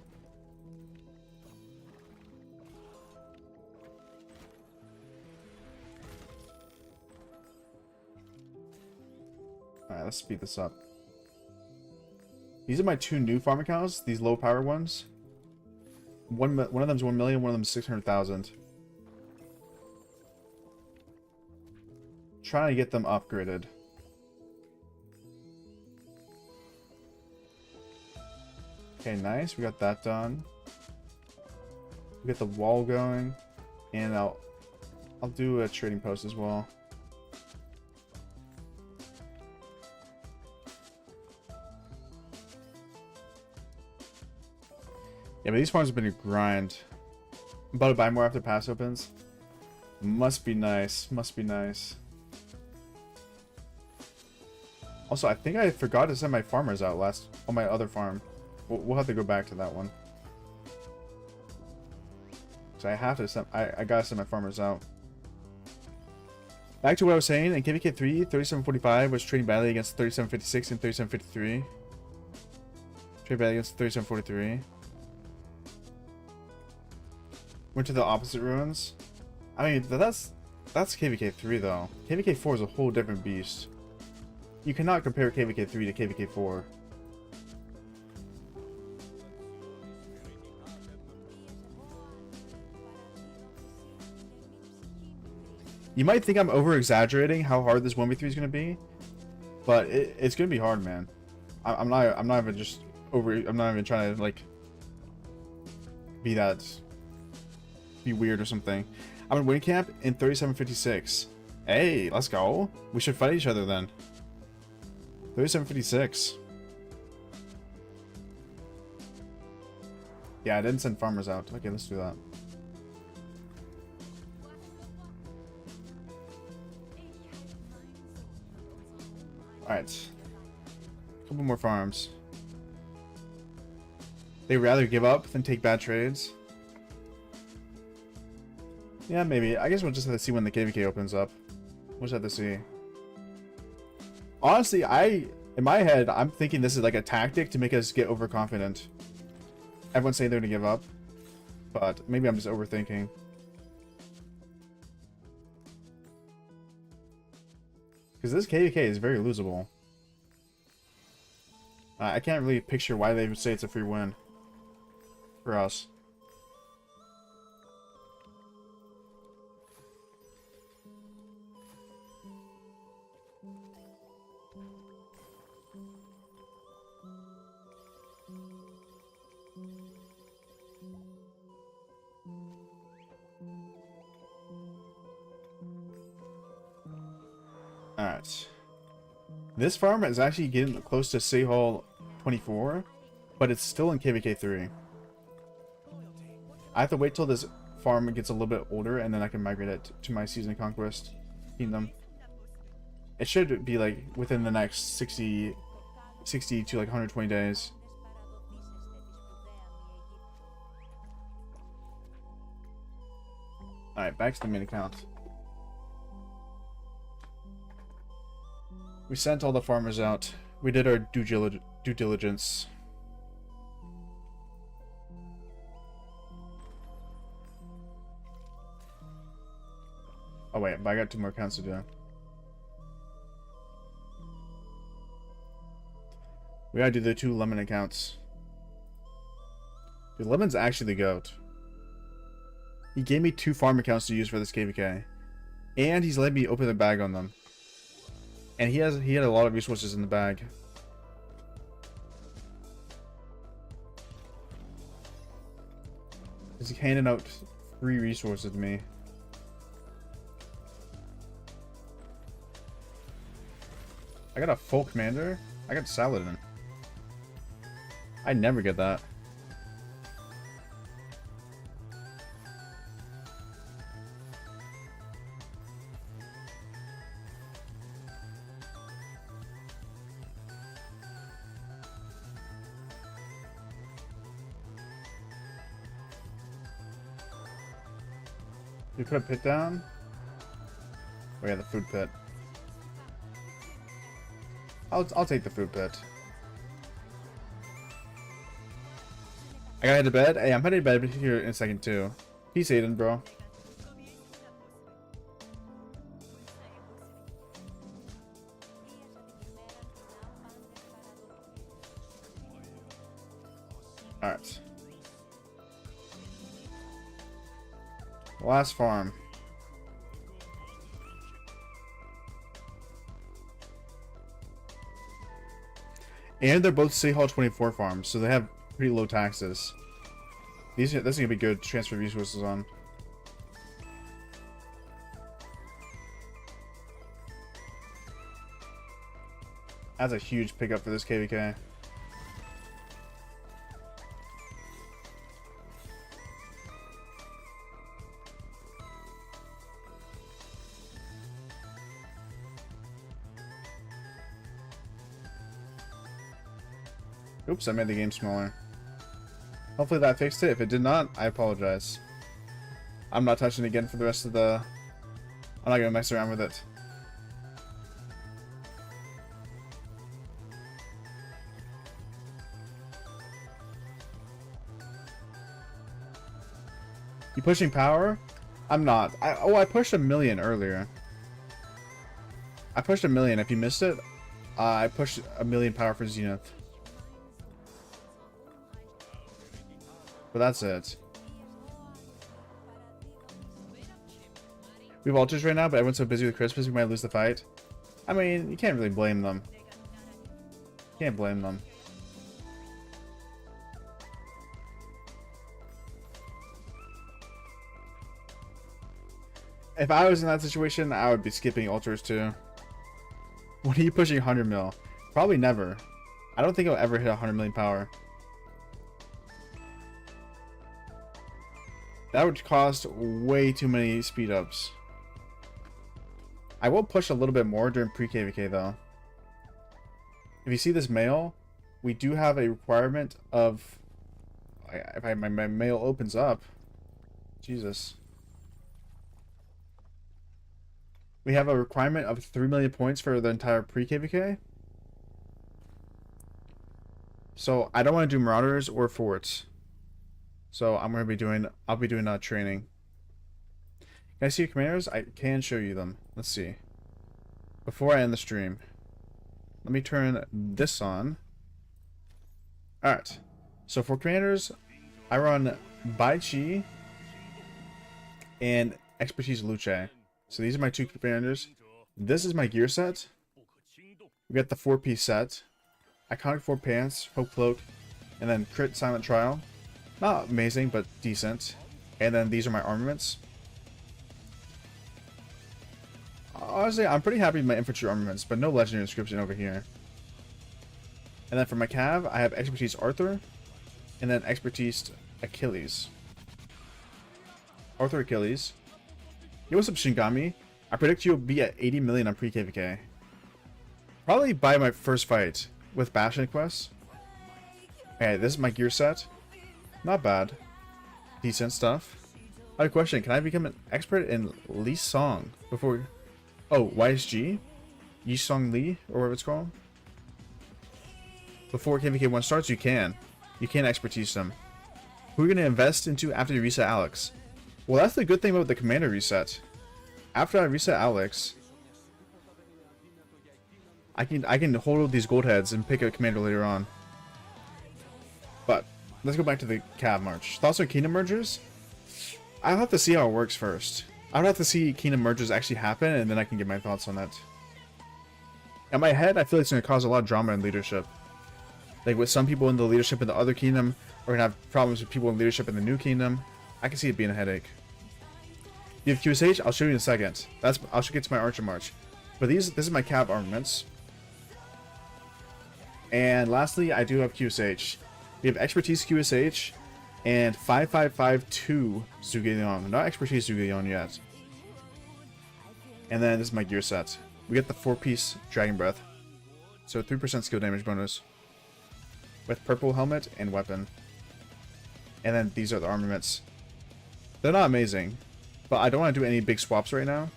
Alright, let's speed this up. These are my two new farm accounts, these low power ones. One of them's 1 million, one of them's 600,000. Trying to get them upgraded. Okay, nice. We got that done. We got the wall going, and I'll do a trading post as well. Yeah, but these farms have been a grind. I'm about to buy more after pass opens. Must be nice. Must be nice. Also, I think I forgot to send my farmers out on my other farm. We'll have to go back to that one. So I have to send. I gotta send my farmers out. Back to what I was saying. In KVK 3, 3745 was trading badly against 3756 and 3753. Trade badly against 3743. Went to the opposite ruins. I mean, that's KVK 3 though. KVK 4 is a whole different beast. You cannot compare KVK 3 to KVK 4. You might think I'm over-exaggerating how hard this 1v3 is going to be, but it's going to be hard, man. I'm not even just I'm not even trying to like be weird or something. I'm in win camp in 3756. Hey, let's go. We should fight each other then. 3756. Yeah, I didn't send farmers out. Okay, let's do that. Alright. Couple more farms. They'd rather give up than take bad trades. Yeah, maybe. I guess we'll just have to see when the KVK opens up. We'll just have to see. Honestly, in my head, I'm thinking this is like a tactic to make us get overconfident. Everyone's saying they're gonna give up, but maybe I'm just overthinking. Because this KVK is very losable. I can't really picture why they would say it's a free win for us. Alright. This farm is actually getting close to City Hall 24, but it's still in KVK 3. I have to wait till this farm gets a little bit older, and then I can migrate it to my Season of Conquest kingdom. It should be like within the next 60 to like 120 days. Alright, back to the main account. We sent all the farmers out. We did our due diligence. Oh wait, but I got 2 more accounts to do. We gotta do the 2 Lemon accounts. Dude, Lemon's actually the GOAT. He gave me 2 farm accounts to use for this KVK. And he's letting me open the bag on them. And he had a lot of resources in the bag. He's handing out free resources to me. I got a full commander? I got Saladin. I never get that. You put a pit down? Oh yeah, the food pit. I'll take the food pit. I gotta head to bed. Hey, I'm heading to bed here in a second too. Peace, Aiden, bro. Alright. Last farm. And they're both City Hall 24 farms, so they have pretty low taxes. This is gonna be good to transfer resources on. That's a huge pickup for this KVK. Oops, I made the game smaller. Hopefully that fixed it. If it did not, I apologize. I'm not touching it again for the rest of the... I'm not gonna mess around with it. You pushing power? I'm not. I pushed 1,000,000 earlier. I pushed 1,000,000. If you missed it, I pushed 1,000,000 power for Zenith. But that's it. We have altars right now, but everyone's so busy with Christmas we might lose the fight. I mean, you can't really blame them. Can't blame them. If I was in that situation, I would be skipping altars too. When are you pushing 100 mil? Probably never. I don't think I'll ever hit 100,000,000 power. That would cost way too many speed ups. I will push a little bit more during pre-KVK though. If you see this mail, we do have a requirement of... If my mail opens up... Jesus. We have a requirement of 3,000,000 points for the entire pre-KVK. So I don't want to do Marauders or Forts. So I'm going to be doing, I'll be doing training. Can I see your commanders? I can show you them. Let's see. Before I end the stream. Let me turn this on. Alright. So for commanders, I run Bai Chi and Expertise Luce. So these are my 2 commanders. This is my gear set. We got the 4-piece set. Iconic 4 pants, Hope Cloak, and then Crit Silent Trial. Not amazing, but decent. And then these are my armaments. honestly, I'm pretty happy with my infantry armaments, but no legendary inscription over here. And then for my cav, I have expertise Arthur, and then expertise Achilles. Arthur Achilles. Yo, what's up, Shingami? I predict you'll be at 80 million on pre-KVK. Probably by my first fight with Bastion Quest. Okay, this is my gear set. Not bad. Decent stuff. I have a question. Can I become an expert in Li Song before... Oh, YSG? Yi Song Li, or whatever it's called? Before KVK 1 starts, you can. You can expertise them. Who are you going to invest into after you reset Alex? Well, that's the good thing about the commander reset. After I reset Alex, I can hold these gold heads and pick a commander later on. But let's go back to the Cav March. Thoughts on Kingdom mergers? I'll have to see how it works first. I'll have to see Kingdom mergers actually happen, and then I can get my thoughts on that. In my head, I feel like it's going to cause a lot of drama in leadership. Like with some people in the leadership in the other kingdom, we're going to have problems with people in leadership in the new kingdom. I can see it being a headache. You have QSH? I'll show you in a second. I'll get to my Archer March. But this is my Cav armaments. And lastly, I do have QSH. We have Expertise QSH and 5552 Zhuge Not Expertise Zhuge yet. And then this is my gear set. We get the 4-piece Dragon Breath. So 3% skill damage bonus. With purple helmet and weapon. And then these are the armaments. They're not amazing. But I don't want to do any big swaps right now.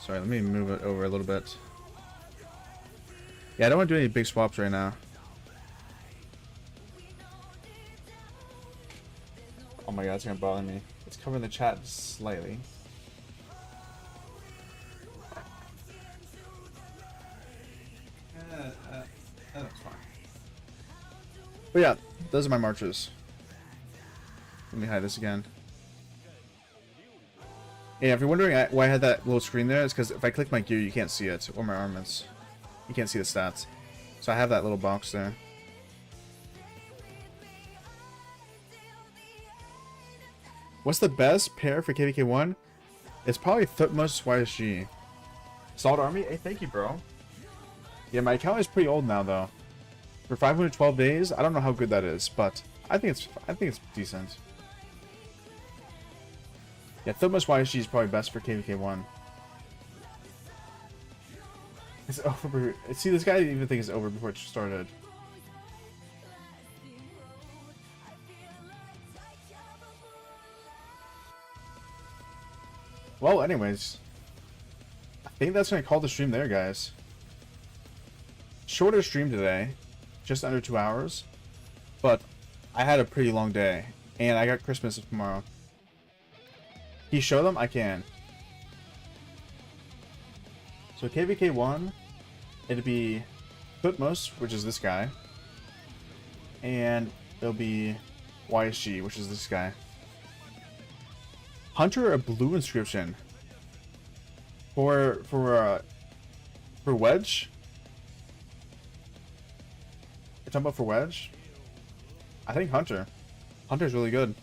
Sorry, let me move it over a little bit. Yeah, I don't want to do any big swaps right now. Oh my god, it's gonna bother me. It's covering the chat slightly. That's fine. But yeah, those are my marches. Let me hide this again. Yeah, if you're wondering why I had that little screen there, it's because if I click my gear, you can't see it, or my armaments. You can't see the stats. So I have that little box there. What's the best pair for KVK1? It's probably Thutmose YSG. Solid Army? Hey, thank you, bro. Yeah, my account is pretty old now, though. For 512 days, I don't know how good that is, but I think it's decent. Yeah, Thutmose YSG is probably best for KVK1. It's over. See, this guy even thinks it's over before it started. Well, anyways, I think that's gonna call the stream there, guys. Shorter stream today, just under 2 hours, but I had a pretty long day, and I got Christmas tomorrow. Can you show them? I can. So KVK1, it'll be Thutmose, which is this guy, and it'll be YSG, which is this guy. Hunter, a blue inscription. For Wedge. You're talking about for Wedge? I think Hunter. Hunter's really good.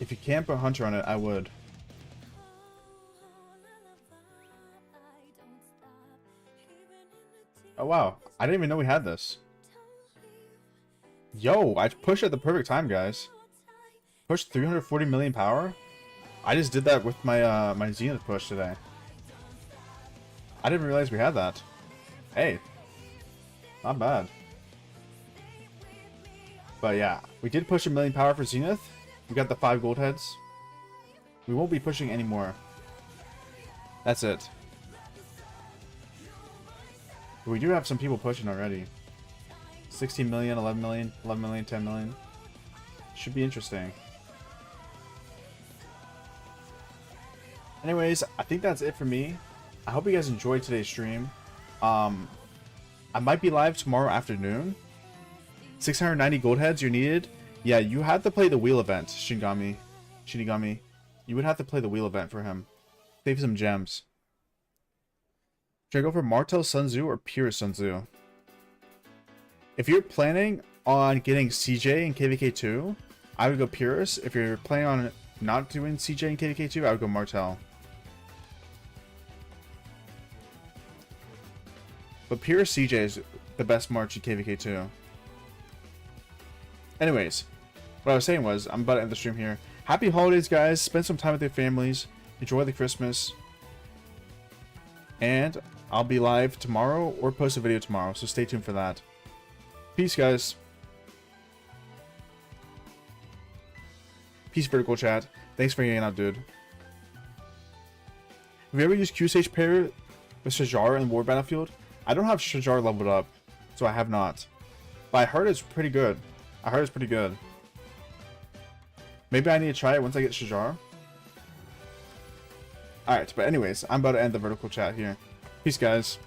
If you can't put Hunter on it, I would. Oh wow, I didn't even know we had this. Yo, I pushed at the perfect time, guys. Pushed 340 million power. I just did that with my my Zenith push today. I didn't realize we had that. Hey, not bad. But yeah, we did push 1 million power for Zenith. We got the 5 gold heads. We won't be pushing anymore. That's it. But we do have some people pushing already. 16 million, 11 million, 11 million, 10 million. Should be interesting. Anyways, I think that's it for me. I hope you guys enjoyed today's stream. I might be live tomorrow afternoon. 690 gold heads you're needed. Yeah, you have to play the wheel event, Shinigami. You would have to play the wheel event for him. Save some gems. Should I go for Martel Sun Tzu or Pure Sun Tzu? If you're planning on getting CJ and KVK2, I would go Purus. If you're planning on not doing CJ and KVK2, I would go Martel. But Purus CJ is the best March in KVK2. Anyways, what I was saying was, I'm about to end the stream here. Happy holidays, guys. Spend some time with your families. Enjoy the Christmas. And I'll be live tomorrow or post a video tomorrow, so stay tuned for that. Peace, guys. Peace, Vertical Chat. Thanks for hanging out, dude. Have you ever used QSH pair with Shajar in War Battlefield? I don't have Shajar leveled up, so I have not. But I heard it's pretty good. I heard it's pretty good. Maybe I need to try it once I get Shajar. Alright, but anyways, I'm about to end the Vertical Chat here. Peace, guys.